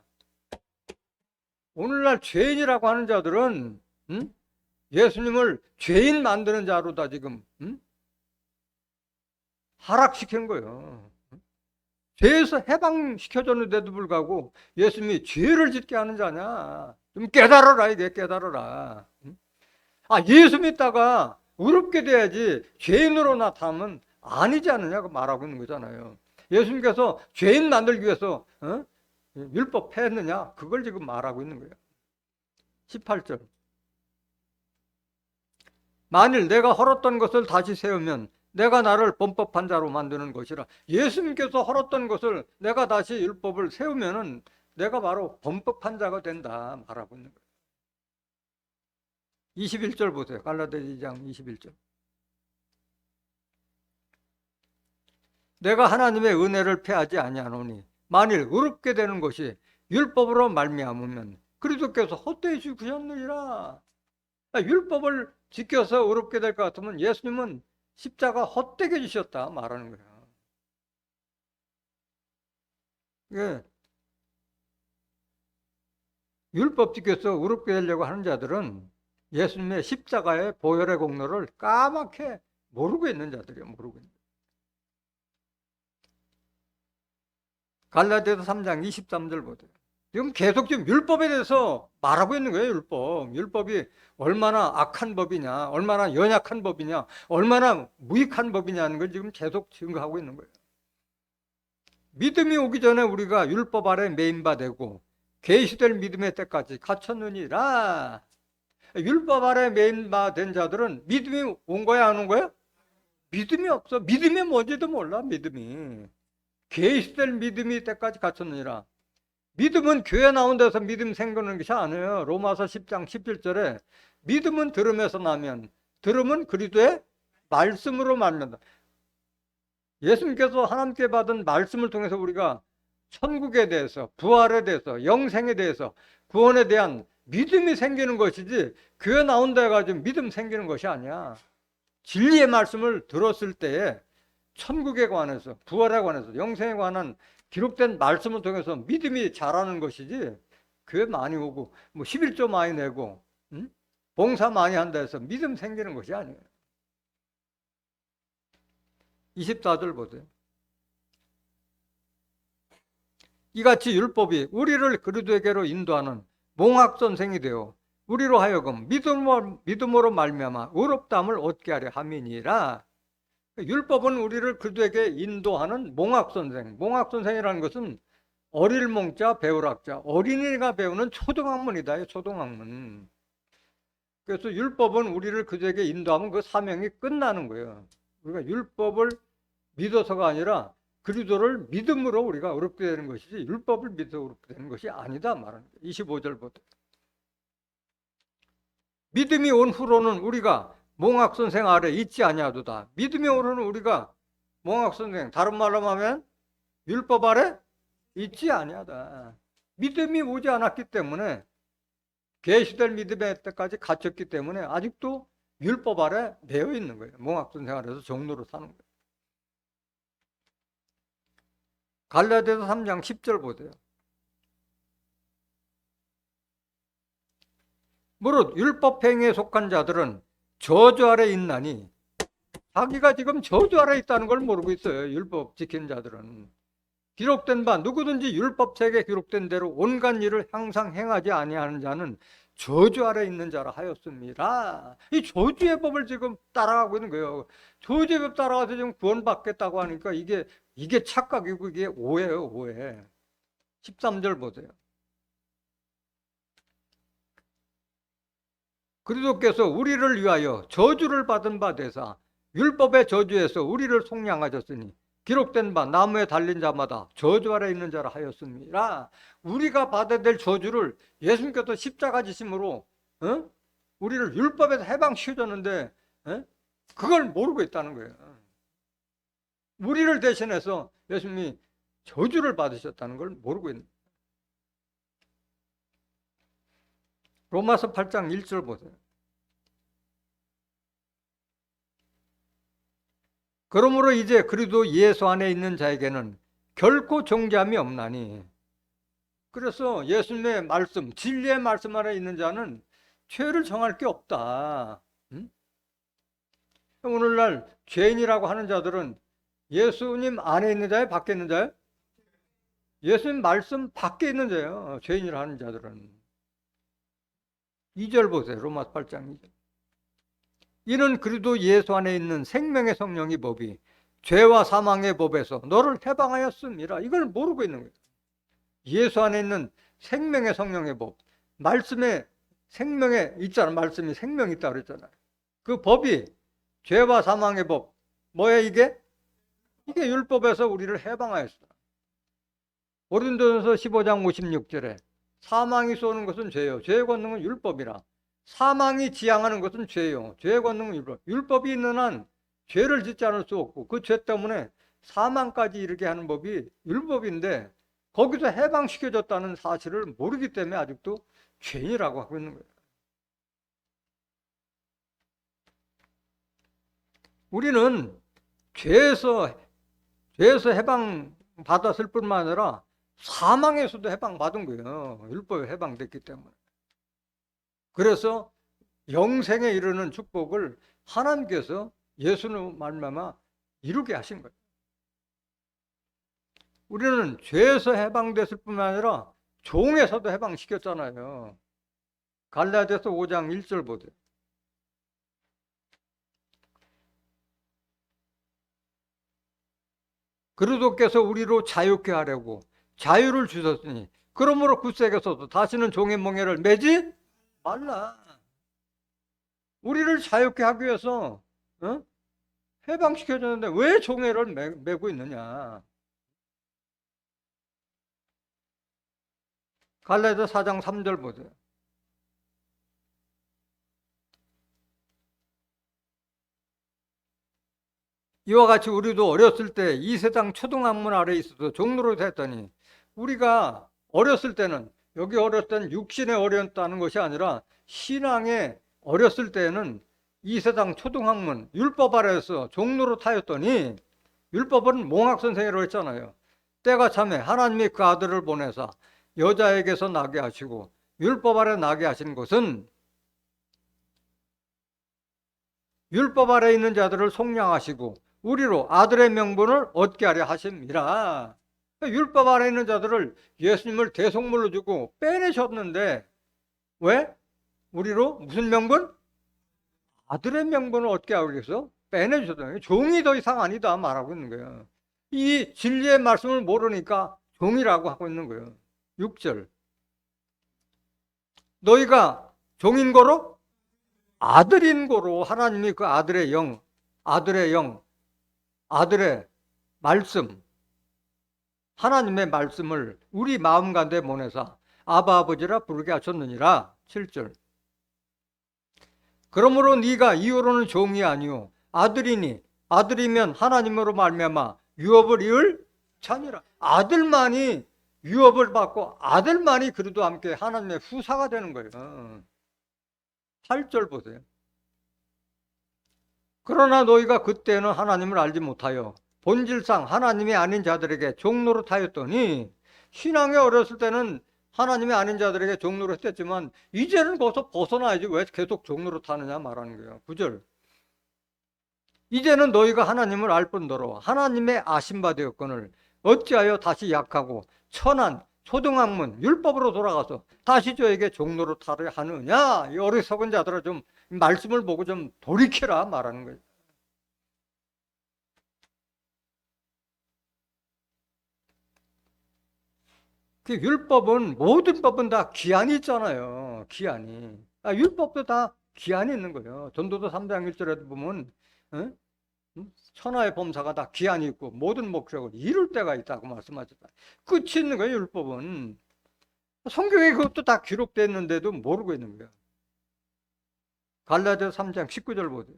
오늘날 죄인이라고 하는 자들은 예수님을 죄인 만드는 자로다 지금 하락시키는 거예요. 죄에서 해방시켜줬는데도 불구하고 예수님이 죄를 짓게 하는 자냐? 좀 깨달아라, 이게 깨달아라. 예수 믿다가 의롭게 돼야지 죄인으로 나타나면 아니지 않느냐고 말하고 있는 거잖아요. 예수님께서 죄인 만들기 위해서 율법 폐했느냐? 그걸 지금 말하고 있는 거예요. 18절. 만일 내가 헐었던 것을 다시 세우면 내가 나를 범법한 자로 만드는 것이라. 예수님께서 헐었던 것을 내가 다시 율법을 세우면은 내가 바로 범법한 자가 된다 말하고 있는 거예요. 21절 보세요. 갈라디아 2장 21절. 내가 하나님의 은혜를 패하지 아니하노니 만일 의롭게 되는 것이 율법으로 말미암으면 그리스도께서 헛되이 죽으셨느니라. 율법을 지켜서 의롭게 될 것 같으면 예수님은 십자가 헛되게 주셨다 말하는 거예요. 예. 율법 지켜서 의롭게 되려고 하는 자들은 예수님의 십자가의 보혈의 공로를 까맣게 모르고 있는 자들이에요. 모르고 있는. 갈라디아서 3장 23절 보세요. 지금 계속 지금 율법에 대해서 말하고 있는 거예요. 율법이 얼마나 악한 법이냐, 얼마나 연약한 법이냐, 얼마나 무익한 법이냐는 걸 지금 계속 증거하고 있는 거예요. 믿음이 오기 전에 우리가 율법 아래 매인 바 되고 계시될 믿음의 때까지 갇혔느니라. 율법 아래 매인 바 된 자들은 믿음이 온 거야, 안 온 거야? 믿음이 없어. 믿음이 뭔지도 몰라. 믿음이 계시될 믿음이 때까지 갇혔느니라. 믿음은 교회 나온 데서 믿음 생기는 것이 아니에요. 로마서 10장 17절에 믿음은 들음에서 나면 들음은 그리스도의 말씀으로 말른다. 예수님께서 하나님께 받은 말씀을 통해서 우리가 천국에 대해서, 부활에 대해서, 영생에 대해서, 구원에 대한 믿음이 생기는 것이지 교회 나온 데 가지고 믿음 생기는 것이 아니야. 진리의 말씀을 들었을 때에 천국에 관해서, 부활에 관해서, 영생에 관한 기록된 말씀을 통해서 믿음이 자라는 것이지 교회 많이 오고 뭐 11조 많이 내고 봉사 많이 한다 해서 믿음 생기는 것이 아니에요. 24절 보세요. 이같이 율법이 우리를 그리스도에게로 인도하는 몽학선생이 되어 우리로 하여금 믿음으로 말미암아 의롭다함을 얻게 하려 함이니라. 율법은 우리를 그리스도에게 인도하는 몽학선생. 몽학선생이라는 것은 어릴 몽자 배울학자. 어린이가 배우는 초등학문이다. 초등학문. 그래서 율법은 우리를 그리스도에게 인도하면 그 사명이 끝나는 거예요. 우리가 율법을 믿어서가 아니라 그리스도를 믿음으로 우리가 의롭게 되는 것이지 율법을 믿어 의롭게 되는 것이 아니다 말하는 거예요. 25절부터. 믿음이 온 후로는 우리가 몽학선생 아래 있지 아니하도다. 믿음이 오르는 우리가 몽학선생, 다른 말로 하면 율법 아래 있지 아니하다. 믿음이 오지 않았기 때문에 계시될 믿음의 때까지 갇혔기 때문에 아직도 율법 아래 매여 있는 거예요. 몽학선생 아래서 종로로 사는 거예요. 갈라디아서 3장 10절 보세요. 무릇 율법 행위에 속한 자들은 저주 아래 있나니 자기가 지금 저주 아래 있다는 걸 모르고 있어요. 율법 지키는 자들은. 기록된 바 누구든지 율법책에 기록된 대로 온갖 일을 항상 행하지 아니하는 자는 저주 아래 있는 자라 하였습니다. 이 저주의 법을 지금 따라가고 있는 거예요. 저주의 법 따라가서 지금 구원받겠다고 하니까 이게 착각이고 이게 오해예요. 오해. 13절 보세요. 그리스도께서 우리를 위하여 저주를 받은 바 되사 율법의 저주에서 우리를 속량하셨으니 기록된 바 나무에 달린 자마다 저주 아래 있는 자라 하였습니다. 우리가 받아야 될 저주를 예수님께서 십자가 지심으로 우리를 율법에서 해방시켜줬는데 그걸 모르고 있다는 거예요. 우리를 대신해서 예수님이 저주를 받으셨다는 걸 모르고 있는 거예요. 로마서 8장 1절 보세요. 그러므로 이제 그리도 예수 안에 있는 자에게는 결코 정죄함이 없나니. 그래서 예수님의 말씀, 진리의 말씀 안에 있는 자는 죄를 정할 게 없다. 응? 오늘날 죄인이라고 하는 자들은 예수님 안에 있는 자예요? 밖에 있는 자예요? 예수님 말씀 밖에 있는 자예요. 죄인이라 하는 자들은. 2절 보세요. 로마서 8장 2절. 이는 그리도 예수 안에 있는 생명의 성령의 법이 죄와 사망의 법에서 너를 해방하였음이라. 이걸 모르고 있는 거예요. 예수 안에 있는 생명의 성령의 법. 말씀에 생명에 있잖아. 말씀이 생명이 있다고 그랬잖아요. 그 법이 죄와 사망의 법. 뭐야 이게? 이게 율법에서 우리를 해방하였어. 고린도전서 15장 56절에 사망이 쏘는 것은 죄요. 죄의 권능은 율법이라. 사망이 지향하는 것은 죄요. 죄의 권능은 율법. 율법이 있는 한 죄를 짓지 않을 수 없고 그 죄 때문에 사망까지 이르게 하는 법이 율법인데 거기서 해방시켜줬다는 사실을 모르기 때문에 아직도 죄인이라고 하고 있는 거예요. 우리는 죄에서 해방받았을 뿐만 아니라 사망에서도 해방받은 거예요. 율법에 해방됐기 때문에. 그래서 영생에 이르는 축복을 하나님께서 예수는 말미암아 이루게 하신 거예요. 우리는 죄에서 해방됐을 뿐만 아니라 종에서도 해방시켰잖아요. 갈라디아서 5장 1절 보세요. 그리스도께서 우리로 자유케 하려고 자유를 주셨으니 그러므로 굳세게서도 다시는 종의 멍에를 매지 말라. 우리를 자유케 하기 위해서 해방시켜줬는데 왜 종애를 메고 있느냐. 갈라디아 4장 3절 보세요. 이와 같이 우리도 어렸을 때 이 세상 초등학문 아래에 있어서 종로로 됐더니 우리가 어렸을 때는 여기 어렸을 때는 육신에 어렸다는 것이 아니라 신앙에 어렸을 때는 이 세상 초등학문 율법 아래에서 종로로 타였더니 율법은 몽학 선생이라고 했잖아요. 때가 참에 하나님이 그 아들을 보내사 여자에게서 나게 하시고 율법 아래 나게 하신 것은 율법 아래 있는 자들을 속량하시고 우리로 아들의 명분을 얻게 하려 하심이라. 율법 아래 있는 자들을 예수님을 대속물로 주고 빼내셨는데 왜? 우리로 무슨 명분? 아들의 명분을 얻게 하기 위해서 빼내주셨다. 종이 더 이상 아니다 말하고 있는 거예요. 이 진리의 말씀을 모르니까 종이라고 하고 있는 거예요. 6절. 너희가 종인 거로 아들인 거로 하나님이 그 아들의 영, 아들의 말씀, 하나님의 말씀을 우리 마음 가운데 보내사 아바 아버지라 부르게 하셨느니라. 7절. 그러므로 네가 이후로는 종이 아니요 아들이니 아들이면 하나님으로 말미암아 유업을 이을 자녀라. 아들만이 유업을 받고 아들만이 그리도 함께 하나님의 후사가 되는 거예요. 8절 보세요. 그러나 너희가 그때는 하나님을 알지 못하여 본질상 하나님이 아닌 자들에게 종노릇 하였더니 신앙에 어렸을 때는 하나님이 아닌 자들에게 종노릇 했지만 이제는 거기서 벗어나야지 왜 계속 종노릇 하느냐 말하는 거예요. 9절. 이제는 너희가 하나님을 알 뿐더러 하나님의 아심바 되었거늘 어찌하여 다시 약하고 천한 초등학문 율법으로 돌아가서 다시 저에게 종노릇 하려 하느냐. 이 어리석은 자들아 좀 말씀을 보고 좀 돌이켜라 말하는 거예요. 그 율법은 모든 법은 다 기한이 있잖아요. 기한이. 율법도 다 기한이 있는 거예요. 전도서 3장 1절에도 보면 천하의 범사가 다 기한이 있고 모든 목적을 이룰 때가 있다고 말씀하셨다. 끝이 있는 거예요. 율법은. 성경에 그것도 다 기록되어 있는데도 모르고 있는 거예요. 갈라디아 3장 19절 보세요.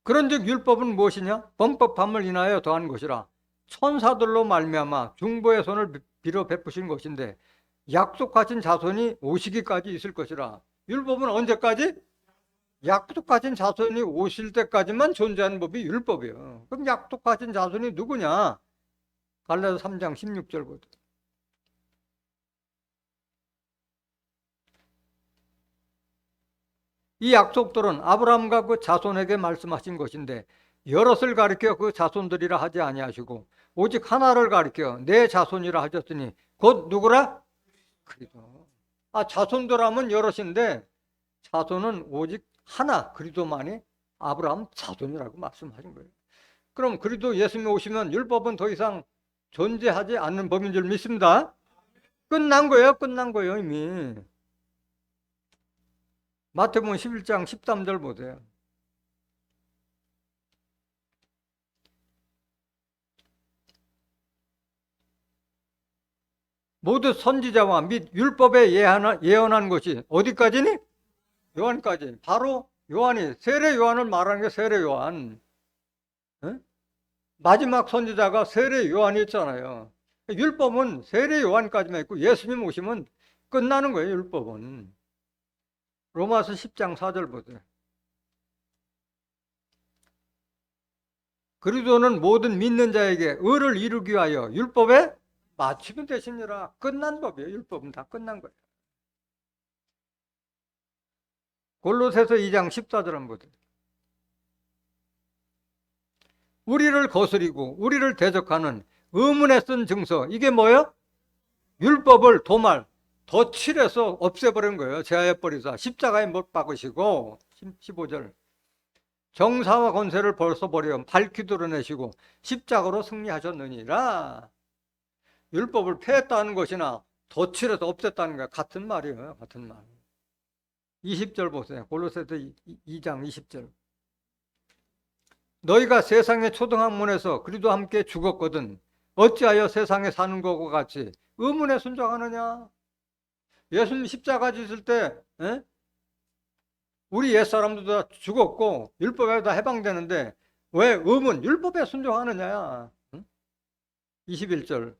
그런즉 율법은 무엇이냐? 범법함을 인하여 더한 것이라. 천사들로 말미암아 중보의 손을 빌어 베푸신 것인데 약속하신 자손이 오시기까지 있을 것이라. 율법은 언제까지? 약속하신 자손이 오실 때까지만 존재하는 법이 율법이에요. 그럼 약속하신 자손이 누구냐? 갈라디아 3장 16절부터. 이 약속들은 아브라함과 그 자손에게 말씀하신 것인데 여럿을 가리켜 그 자손들이라 하지 아니하시고 오직 하나를 가리켜 내 자손이라 하셨으니 곧 누구라? 그리스도. 자손들 하면 여럿인데 자손은 오직 하나, 그리스도만이 아브라함 자손이라고 말씀하신 거예요. 그럼 그리스도 예수님이 오시면 율법은 더 이상 존재하지 않는 법인 줄 믿습니다. 끝난 거예요. 끝난 거예요, 이미. 마태복음 11장 13절 보세요. 모두 선지자와 및 율법에 예언한 것이 어디까지니? 요한까지. 바로 요한이, 세례 요한을 말하는 게 세례 요한. 에? 마지막 선지자가 세례 요한이었잖아요. 율법은 세례 요한까지만 있고 예수님 오시면 끝나는 거예요, 율법은. 로마서 10장 4절 보세요. 그리스도는 모든 믿는 자에게 의를 이루기 위하여 율법에 맞추면 되시니라. 끝난 법이에요. 율법은 다 끝난 거예요. 골로새서 2장 14절 한번 보세요. 우리를 거스리고 우리를 대적하는 의문에 쓴 증서, 이게 뭐예요? 율법을 도말, 덧칠해서 없애버린 거예요. 제하여버리사 십자가에 못 박으시고. 15절. 정사와 권세를 벌써 버려 밝히 드러내시고 십자가로 승리하셨느니라. 율법을 폐했다는 것이나 덧칠해서 없앴다는 게 같은 말이에요. 같은 말. 20절 보세요. 골로새서 2장 20절. 너희가 세상의 초등학문에서 그리도 함께 죽었거든 어찌하여 세상에 사는 것과 같이 의문에 순종하느냐? 예수님 십자가 지실 때 우리 옛사람도 다 죽었고 율법에 다 해방되는데 왜 율법에 순종하느냐? 21절.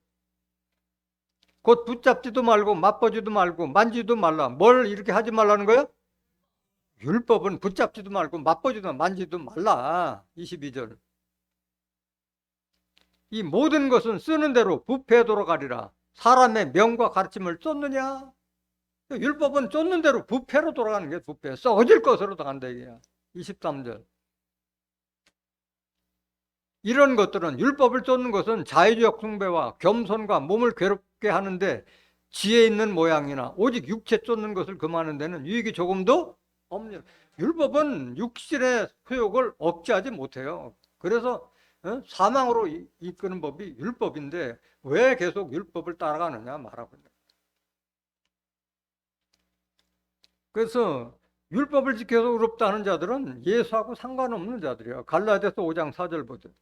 곧 붙잡지도 말고 맛보지도 말고 만지도 말라. 뭘 이렇게 하지 말라는 거예요? 율법은 붙잡지도 말고 맛보지도 만지도 말라. 22절. 이 모든 것은 쓰는 대로 부패하도록 하리라. 사람의 명과 가르침을 쫓느냐? 율법은 쫓는 대로 부패로 돌아가는 게 부패. 썩어질 것으로 간다 이게야. 23절. 이런 것들은 율법을 쫓는 것은 자의적 숭배와 겸손과 몸을 괴롭게 하는데 지혜 있는 모양이나 오직 육체 쫓는 것을 금하는 데는 유익이 조금도 없는. 율법은 육신의 소욕을 억제하지 못해요. 그래서 사망으로 이끄는 법이 율법인데 왜 계속 율법을 따라가느냐 말하고 있는. 그래서 율법을 지켜서 의롭다 하는 자들은 예수하고 상관없는 자들이에요. 갈라디아서 5장 4절 보세요.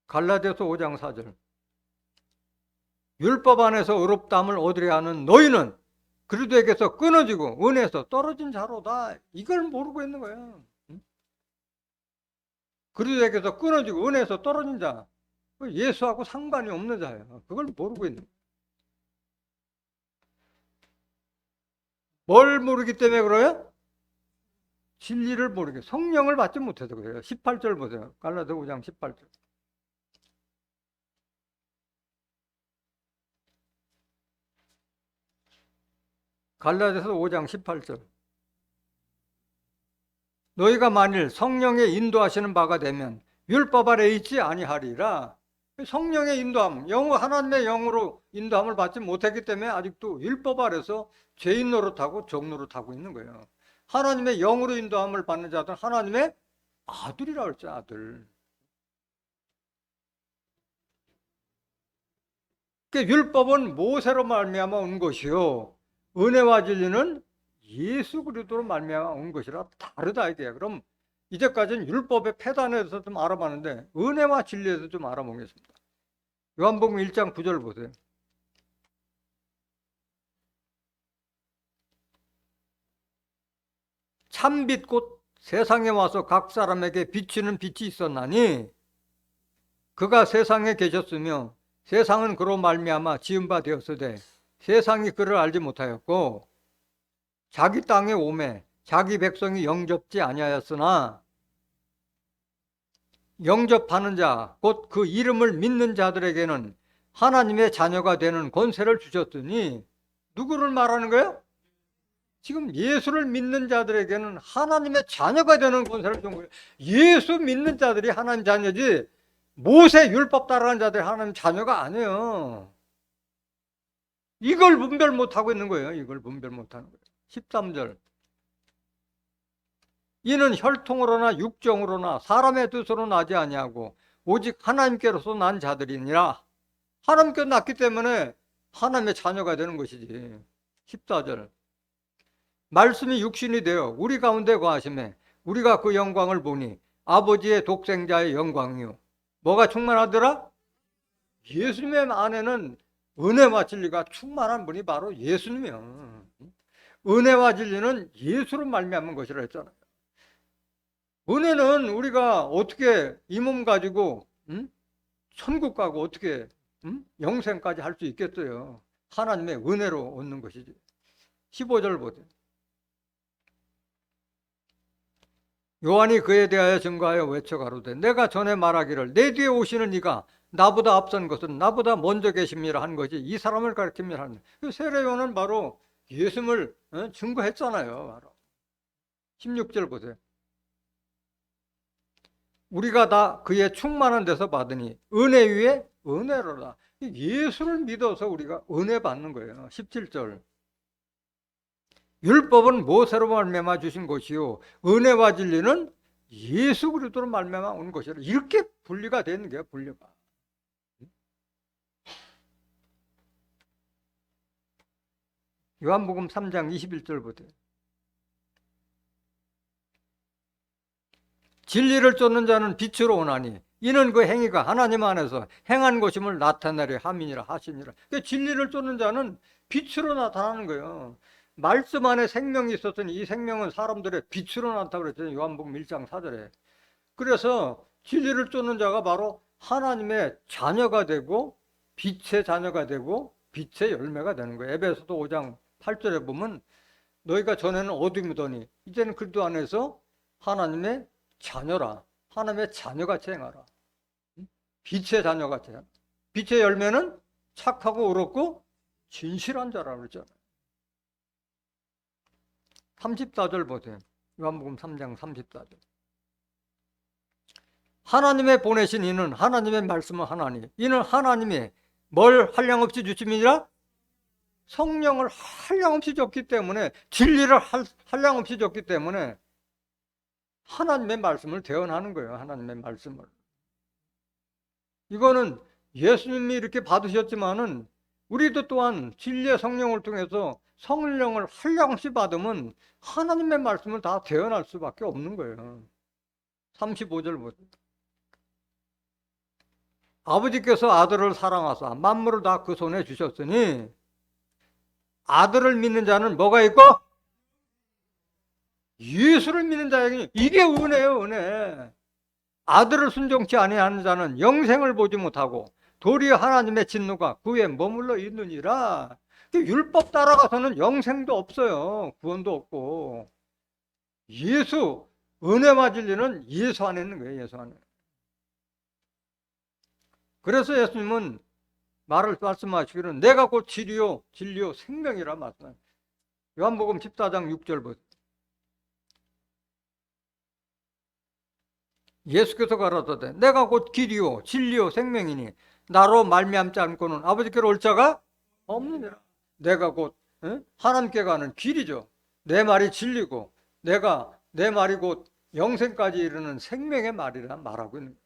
갈라디아서 5장 4절. 율법 안에서 의롭다함을 얻으려 하는 너희는 그리스도에게서 끊어지고 은혜에서 떨어진 자로다. 이걸 모르고 있는 거예요. 그리스도에게서 끊어지고 은혜에서 떨어진 자. 예수하고 상관이 없는 자예요. 그걸 모르고 있는 거예요. 뭘 모르기 때문에 그래요? 진리를 모르게 성령을 받지 못해서 그래요. 18절 보세요. 갈라디아 5장 18절. 갈라디아서 5장 18절. 너희가 만일 성령의 인도하시는 바가 되면 율법 아래 있지 아니하리라. 성령의 인도함, 하나님의 영으로 인도함을 받지 못했기 때문에 아직도 율법 아래서 죄인 노릇하고 종 노릇하고 있는 거예요. 하나님의 영으로 인도함을 받는 자들은 하나님의 아들이라 할지 아들. 그러니까 율법은 모세로 말미암아 온 것이요 은혜와 진리는 예수 그리스도로 말미암아 온 것이라 다르다 이게. 그럼 이제까지는 율법의 폐단에 대해서 좀 알아봤는데 은혜와 진리에 대해서 좀 알아보겠습니다. 요한복음 1장 9절 보세요. 참빛 곧 세상에 와서 각 사람에게 비치는 빛이 있었나니 그가 세상에 계셨으며 세상은 그로 말미암아 지은 바 되었으되 세상이 그를 알지 못하였고 자기 땅에 오매 자기 백성이 영접지 아니하였으나 영접하는 자 곧 그 이름을 믿는 자들에게는 하나님의 자녀가 되는 권세를 주셨으니 누구를 말하는 거예요? 지금 예수를 믿는 자들에게는 하나님의 자녀가 되는 권세를 준 거예요. 예수 믿는 자들이 하나님 자녀지 모세 율법 따라가는 자들이 하나님 자녀가 아니에요. 이걸 분별 못하고 있는 거예요. 이걸 분별 못하는 거예요. 13절 이는 혈통으로나 육정으로나 사람의 뜻으로 나지 아니하고 오직 하나님께로서 난 자들이니라. 하나님께 낳기 때문에 하나님의 자녀가 되는 것이지. 14절 말씀이 육신이 되어 우리 가운데 거하심에 우리가 그 영광을 보니 아버지의 독생자의 영광이요. 뭐가 충만하더라? 예수님의 안에는 은혜와 진리가 충만한 분이 바로 예수님이요. 은혜와 진리는 예수로 말미암은 것이라 했잖아요. 은혜는 우리가 어떻게 이 몸 가지고 천국 가고 어떻게 영생까지 할 수 있겠어요. 하나님의 은혜로 얻는 것이지. 15절 보세요. 요한이 그에 대하여 증거하여 외쳐 가로되 내가 전에 말하기를 내 뒤에 오시는 이가 나보다 앞선 것은 나보다 먼저 계심이라 한 것이 이 사람을 가리킴이라 하는 그 세례 요한은 바로 예수님을 증거했잖아요. 바로 16절 보세요. 우리가 다 그의 충만한 데서 받으니 은혜 위에 은혜로다. 예수를 믿어서 우리가 은혜 받는 거예요. 17절 율법은 모세로 말미암아 주신 것이요 은혜와 진리는 예수 그리스도로 말미암아 온 것이라. 이렇게 분리가 되는 거예요. 분리가. 요한복음 3장 21절 보세요. 진리를 쫓는 자는 빛으로 오나니 이는 그 행위가 하나님 안에서 행한 것임을 나타내려 함이니라 하시니라. 그러니까 진리를 쫓는 자는 빛으로 나타나는 거예요. 말씀 안에 생명이 있었더니 이 생명은 사람들의 빛으로 나타나고 그랬잖아요. 요한복음 1장 4절에. 그래서 진리를 쫓는 자가 바로 하나님의 자녀가 되고 빛의 자녀가 되고 빛의 열매가 되는 거예요. 에베소서 5장 8절에 보면 너희가 전에는 어둠이더니 이제는 그리스도 안에서 하나님의 자녀라. 하나님의 자녀같이 행하라. 빛의 자녀같이 행하라. 빛의 열매는 착하고 의롭고 진실한 자라고 그러잖아요. 34절 보세요. 요한복음 3장 34절. 하나님의 보내신 이는 하나님의 말씀은 하나니 이는 하나님의 뭘 한량없이 주심이니라? 성령을 한량없이 줬기 때문에 진리를 한량없이 줬기 때문에 하나님의 말씀을 대언하는 거예요. 하나님의 말씀을. 이거는 예수님이 이렇게 받으셨지만은 우리도 또한 진리의 성령을 통해서 성령을 한량없이 받으면 하나님의 말씀을 다 대언할 수밖에 없는 거예요. 35절 보세요. 아버지께서 아들을 사랑하사 만물을 다 그 손에 주셨으니 아들을 믿는 자는 뭐가 있고? 예수를 믿는 자에게 이게 은혜예요. 은혜. 아들을 순종치 아니하는 자는 영생을 보지 못하고 도리어 하나님의 진노가 그에 머물러 있느니라. 율법 따라가서는 영생도 없어요. 구원도 없고. 예수, 은혜와 진리는 예수 안에 있는 거예요. 예수 안에. 그래서 예수님은 말씀하시기를 내가 곧 진리요 생명이라 말씀하셨어요. 요한복음 14장 6절 보세요. 예수께서 가라사대 내가 곧 길이요 진리요 생명이니 나로 말미암지 않고는 아버지께로 올 자가 없느니라. 내가 곧 하나님께 가는 길이죠. 내 말이 진리고 내 말이 곧 영생까지 이르는 생명의 말이라 말하고 있는 거예요.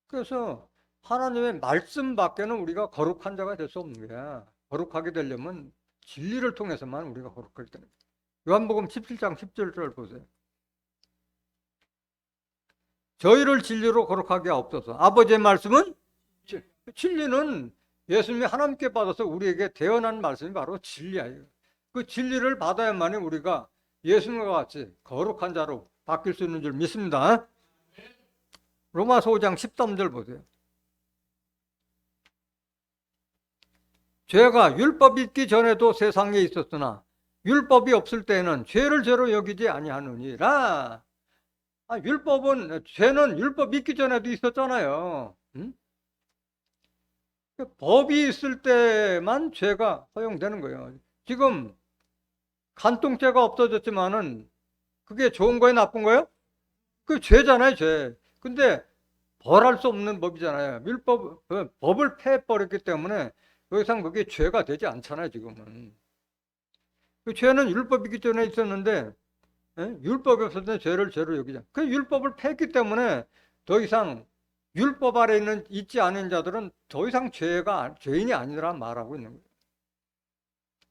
그래서 하나님의 말씀 밖에는 우리가 거룩한 자가 될 수 없는 거야. 거룩하게 되려면 진리를 통해서만 우리가 거룩하게 되는 거예요. 요한복음 17장 10절 보세요. 저희를 진리로 거룩하게 하옵소서. 아버지의 말씀은 진리는 예수님이 하나님께 받아서 우리에게 대언한 말씀이 바로 진리예요. 그 진리를 받아야만이 우리가 예수님과 같이 거룩한 자로 바뀔 수 있는 줄 믿습니다. 로마서 5장 13절 보세요. 죄가 율법이 있기 전에도 세상에 있었으나 율법이 없을 때에는 죄를 죄로 여기지 아니하느니라. 죄는 율법 있기 전에도 있었잖아요. 응? 법이 있을 때만 죄가 허용되는 거예요. 지금 간통죄가 없어졌지만은 그게 좋은 거예요, 나쁜 거예요? 그 죄잖아요, 죄. 근데 벌할 수 없는 법이잖아요. 법을 폐해버렸기 때문에 더 이상 그게 죄가 되지 않잖아요, 지금은. 그 죄는 율법이기 전에 있었는데, 율법이 없을 때 죄를 죄로 여기자. 그 율법을 폐했기 때문에 더 이상 율법 아래 있지 않은 자들은 더 이상 죄인이 아니라 말하고 있는 거예요.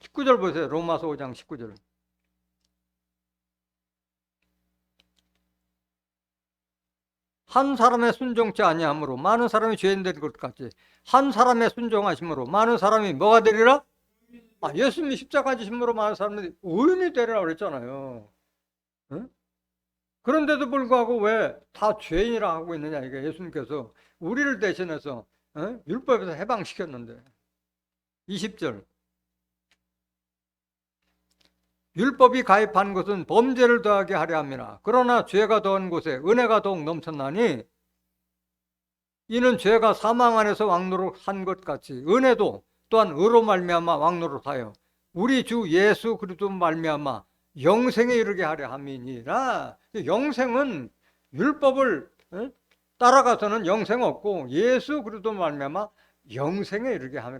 19절 보세요. 로마서 5장 19절. 한 사람의 순종치 아니함으로 많은 사람이 죄인 된 것 같이 한 사람의 순종하심으로 많은 사람이 뭐가 되리라? 예수님이 십자가 지심으로 많은 사람들이 의인이 되리라 그랬잖아요. 응? 그런데도 불구하고 왜 다 죄인이라 하고 있느냐, 이게 예수님께서 우리를 대신해서 율법에서 해방시켰는데. 20절. 율법이 가입한 것은 범죄를 더하게 하려 함이라. 그러나 죄가 더한 곳에 은혜가 더욱 넘쳤나니 이는 죄가 사망 안에서 왕노릇한 것 같이 은혜도 또한 의로 말미암아 왕노릇하여 우리 주 예수 그리스도 말미암아 영생에 이르게 하려 함이니라. 영생은 율법을 따라가서는 영생 없고 예수 그리스도 말미암아 영생에 이르게 하려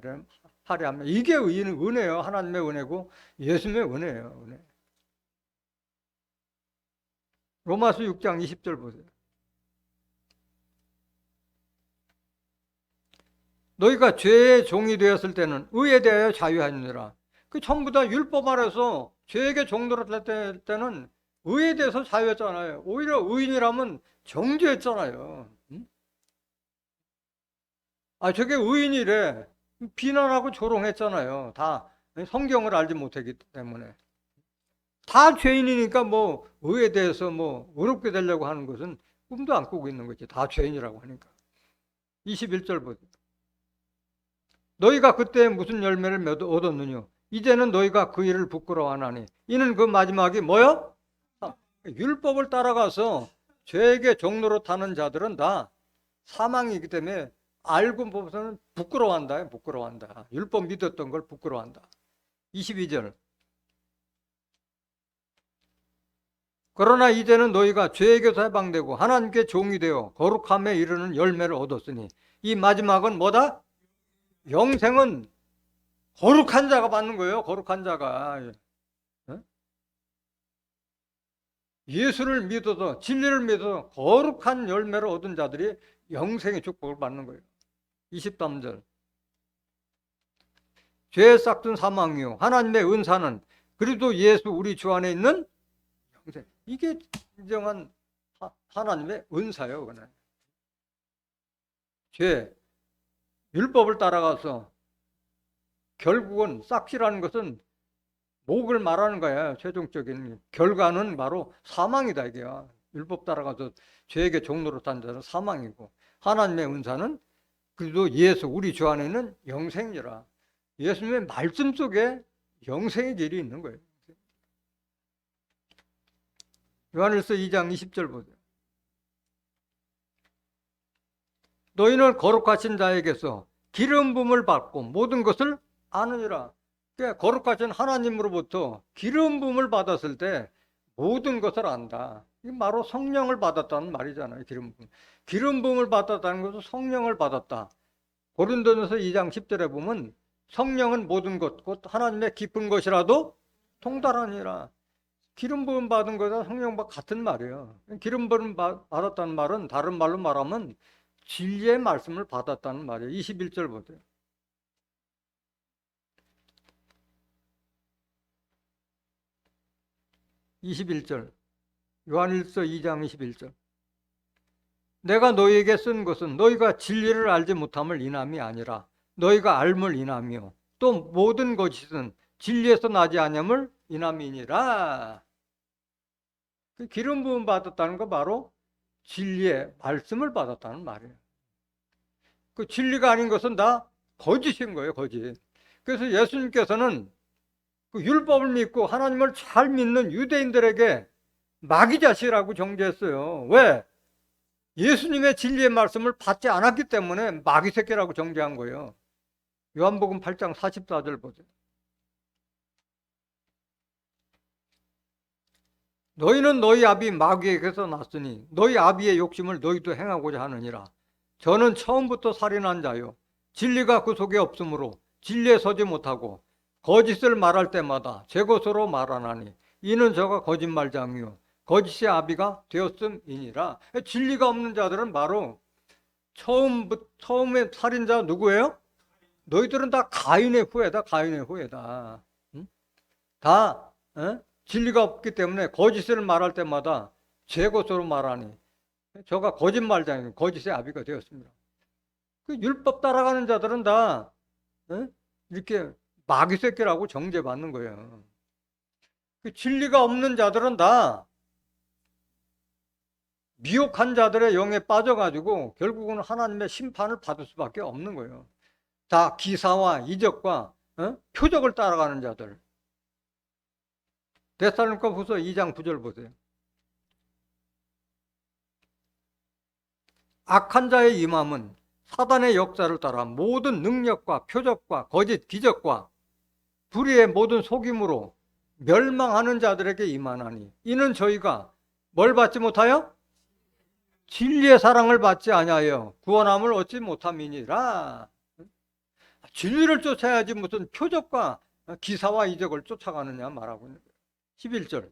함이라. 이게 은혜예요. 하나님의 은혜고 예수님의 은혜예요. 은혜. 로마서 6장 20절 보세요. 너희가 죄의 종이 되었을 때는 의에 대하여 자유하느니라. 그 전부 다 율법 아래서 죄에게 종노릇 할 때는 의에 대해서 자유했잖아요. 오히려 의인이라면 정죄했잖아요. 저게 의인이래. 비난하고 조롱했잖아요. 다 성경을 알지 못했기 때문에. 다 죄인이니까 뭐 의에 대해서 뭐 의롭게 되려고 하는 것은 꿈도 안 꾸고 있는 거지. 다 죄인이라고 하니까. 21절 보세요. 너희가 그때 무슨 열매를 얻었느냐? 이제는 너희가 그 일을 부끄러워하나니 이는 그 마지막이 뭐요? 율법을 따라가서 죄에게 종노릇하는 자들은 다 사망이기 때문에 알고 보고서는 부끄러워한다. 부끄러워한다. 율법 믿었던 걸 부끄러워한다. 22절. 그러나 이제는 너희가 죄에게서 해방되고 하나님께 종이 되어 거룩함에 이르는 열매를 얻었으니 이 마지막은 뭐다? 영생은 거룩한 자가 받는 거예요. 거룩한 자가. 예수를 믿어서 진리를 믿어서 거룩한 열매를 얻은 자들이 영생의 축복을 받는 거예요. 23절. 죄의 싹든 사망이요 하나님의 은사는 그리스도 예수 우리 주 안에 있는 영생. 이게 진정한 하나님의 은사예요. 그냥. 죄, 율법을 따라가서 결국은 싹시라는 것은 목을 말하는 거야. 최종적인 결과는 바로 사망이다 이게야. 율법 따라가서 죄에게 종노릇한 자는 사망이고 하나님의 은사는 그래도 예수 우리 주 안에 있는 영생이라. 예수님의 말씀 속에 영생의 길이 있는 거예요. 요한일서 2장 20절 보세요. 너희는 거룩하신 자에게서 기름 부음을 받고 모든 것을 아느니라. 그러니까 거룩하신 하나님으로부터 기름 부음을 받았을 때 모든 것을 안다. 이게 바로 성령을 받았다는 말이잖아요. 기름 부음을 받았다는 것은 성령을 받았다. 고린도전서 2장 10절에 보면 성령은 모든 것 곧 하나님의 깊은 것이라도 통달하니라. 기름 부음 받은 거랑 성령과 같은 말이에요. 기름 부음 받았다는 말은 다른 말로 말하면 진리의 말씀을 받았다는 말이에요. 21절 보세요. 요한일서 2장 21절. 내가 너희에게 쓴 것은 너희가 진리를 알지 못함을 인함이 아니라 너희가 알물 인함이요 또 모든 것이든 진리에서 나지 아니함을 인함이니라. 그 기름 부음 받았다는 거 바로 진리의 말씀을 받았다는 말이에요. 그 진리가 아닌 것은 다 거짓인 거예요, 거짓. 그래서 예수님께서는 그 율법을 믿고 하나님을 잘 믿는 유대인들에게 마귀자식이라고 정죄했어요. 왜? 예수님의 진리의 말씀을 받지 않았기 때문에 마귀새끼라고 정죄한 거예요. 요한복음 8장 44절 보세요. 너희는 너희 아비 마귀에게서 났으니 너희 아비의 욕심을 너희도 행하고자 하느니라. 저는 처음부터 살인한 자요 진리가 그 속에 없으므로 진리에 서지 못하고 거짓을 말할 때마다 제 것으로 말하나니 이는 저가 거짓말장이요 거짓의 아비가 되었음이니라. 진리가 없는 자들은 바로 처음에 살인자 누구예요? 너희들은 다 가인의 후예다. 가인의 후예다. 응? 다 진리가 없기 때문에 거짓을 말할 때마다 제 것으로 말하니 저가 거짓말장이고 거짓의 아비가 되었습니다. 그 율법 따라가는 자들은 다 이렇게 마귀 새끼라고 정죄받는 거예요. 그 진리가 없는 자들은 다 미혹한 자들의 영에 빠져가지고 결국은 하나님의 심판을 받을 수밖에 없는 거예요. 다 기사와 이적과 표적을 따라가는 자들. 데살로니가후서 2장 9절 보세요. 악한 자의 임함은 사단의 역사를 따라 모든 능력과 표적과 거짓 기적과 불의의 모든 속임으로 멸망하는 자들에게 임하나니 이는 저희가 뭘 받지 못하여? 진리의 사랑을 받지 아니하여 구원함을 얻지 못함이니라. 진리를 쫓아야지 무슨 표적과 기사와 이적을 쫓아가느냐 말하고 있는 거예요. 11절.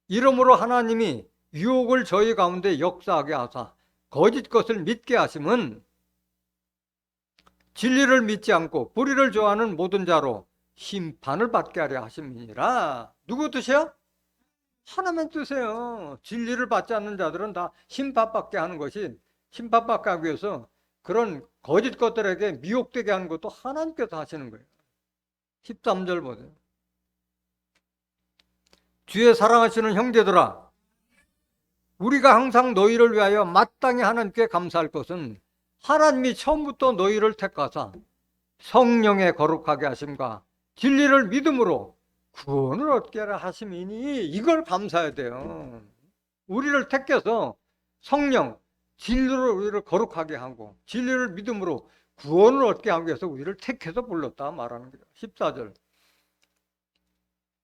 이러므로 하나님이 유혹을 저희 가운데 역사하게 하사 거짓 것을 믿게 하심은 진리를 믿지 않고 불의를 좋아하는 모든 자로 심판을 받게 하려 하심이니라. 누구 뜻이야? 하나님 뜻이에요. 진리를 받지 않는 자들은 다 심판받게 하는 것이, 심판받게 하기 위해서 그런 거짓 것들에게 미혹되게 하는 것도 하나님께서 하시는 거예요. 13절 보세요. 주의 사랑하시는 형제들아, 우리가 항상 너희를 위하여 마땅히 하나님께 감사할 것은 하나님이 처음부터 너희를 택하사 성령에 거룩하게 하심과 진리를 믿음으로 구원을 얻게 하심이니 이걸 감사해야 돼요. 우리를 택해서 성령, 진리로 우리를 거룩하게 하고 진리를 믿음으로 구원을 얻게 하기 위해서 우리를 택해서 불렀다 말하는 거예요. 14절.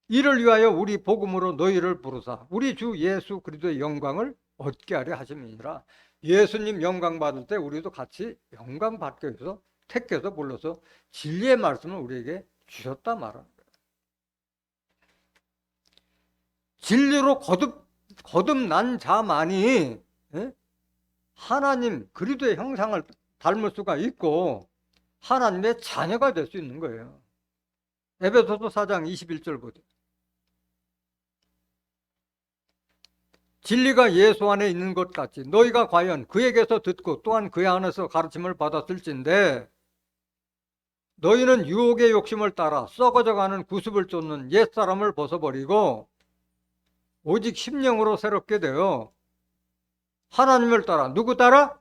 이를 위하여 우리 복음으로 너희를 부르사 우리 주 예수 그리스도의 영광을 얻게 하려 하심이니라. 예수님 영광 받을 때 우리도 같이 영광 받기 위해서 택해서 불러서 진리의 말씀을 우리에게 주셨다 말하는 거예요. 진리로 거듭난 자만이 하나님 그리스도의 형상을 닮을 수가 있고 하나님의 자녀가 될 수 있는 거예요. 에베소서 4장 21절 보세요. 진리가 예수 안에 있는 것 같이 너희가 과연 그에게서 듣고 또한 그의 안에서 가르침을 받았을진데 너희는 유혹의 욕심을 따라 썩어져가는 구습을 쫓는 옛사람을 벗어버리고 오직 심령으로 새롭게 되어 하나님을 따라, 누구 따라?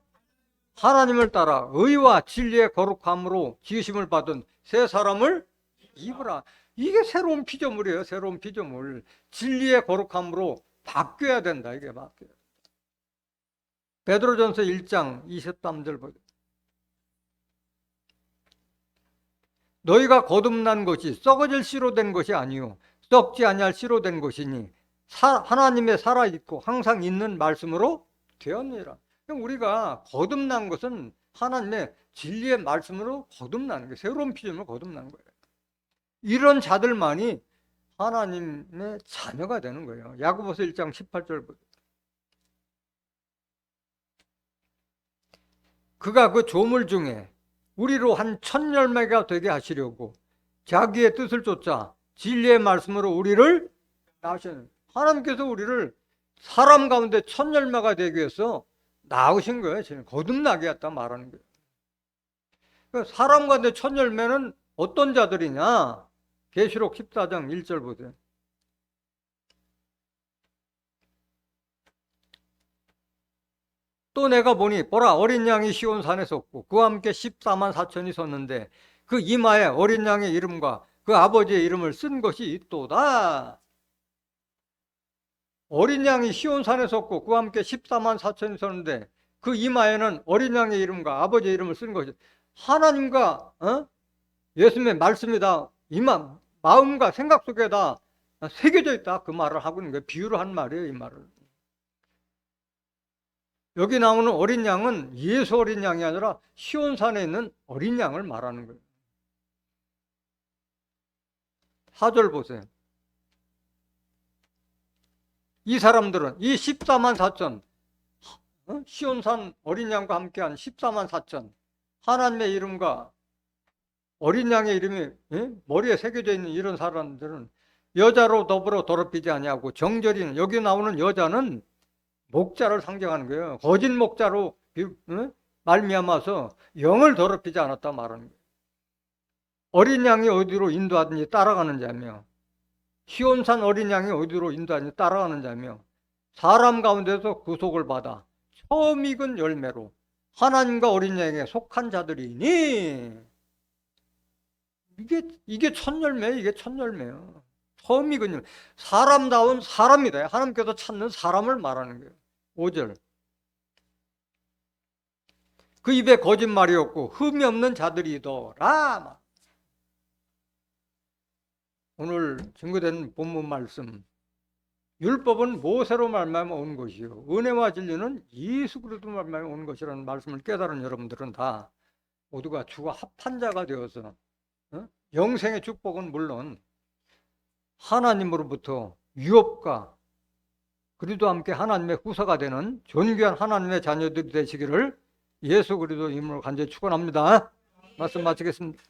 하나님을 따라 의와 진리의 거룩함으로 지으심을 받은 새 사람을 입으라. 이게 새로운 피조물이에요. 새로운 피조물. 진리의 거룩함으로 바뀌어야 된다. 이게 바뀌어요. 베드로전서 1장 23절 보세요. 너희가 거듭난 것이 썩어질 씨로 된 것이 아니요 썩지 아니할 씨로 된 것이니 하나님의 살아있고 항상 있는 말씀으로 되었느니라. 우리가 거듭난 것은 하나님의 진리의 말씀으로 거듭나는 거예요. 새로운 피조물로 거듭난 거예요. 이런 자들만이 하나님의 자녀가 되는 거예요. 야고보서 1장 18절 보세요. 그가 그 조물 중에 우리로 한 천열매가 되게 하시려고 자기의 뜻을 쫓아 진리의 말씀으로 우리를 낳으셨는, 하나님께서 우리를 사람 가운데 천열매가 되기 위해서 낳으신 거예요. 지금 거듭나게 했다 말하는 거예요. 사람 가운데 천열매는 어떤 자들이냐? 계시록 14장 1절 보세요. 또 내가 보니 보라 어린 양이 시온산에 섰고 그와 함께 14만 4천이 섰는데 그 이마에 어린 양의 이름과 그 아버지의 이름을 쓴 것이 있도다. 어린 양이 시온산에 섰고 그와 함께 14만 4천이 섰는데 그 이마에는 어린 양의 이름과 아버지의 이름을 쓴 것이 하나님과 예수님의 말씀이 다 이마 마음과 생각 속에 다 새겨져 있다. 그 말을 하고 있는 거예요. 비유로 한 말이에요. 이 말을. 여기 나오는 어린 양은 예수 어린 양이 아니라 시온산에 있는 어린 양을 말하는 거예요. 4절 보세요. 이 사람들은 이 14만 4천 시온산 어린 양과 함께한 14만 4천 하나님의 이름과 어린 양의 이름이 머리에 새겨져 있는 이런 사람들은 여자로 더불어 더럽히지 아니하고 정결이는 여기 나오는 여자는 목자를 상징하는 거예요. 거짓 목자로 말미암아서 영을 더럽히지 않았다 말하는 거예요. 어린 양이 어디로 인도하든지 따라가는 자며 시온산 어린 양이 어디로 인도하든지 따라가는 자며 사람 가운데서 구속을 받아 처음 익은 열매로 하나님과 어린 양에게 속한 자들이니 이게 첫 열매예요. 이게 첫 열매예요. 처음 익은 열매. 사람다운 사람이다. 하나님께서 찾는 사람을 말하는 거예요. 5절. 그 입에 거짓말이 없고 흠이 없는 자들이더라. 오늘 증거된 본문 말씀. 율법은 모세로 말미암아 온 것이요 은혜와 진리는 예수 그리스도 말미암아 온 것이라는 말씀을 깨달은 여러분들은 다 모두가 주가 합한 자가 되어서 영생의 축복은 물론 하나님으로부터 유업과 그리스도와 함께 하나님의 후사가 되는 존귀한 하나님의 자녀들이 되시기를 예수 그리스도 이름으로 간절히 축원합니다. 말씀 마치겠습니다.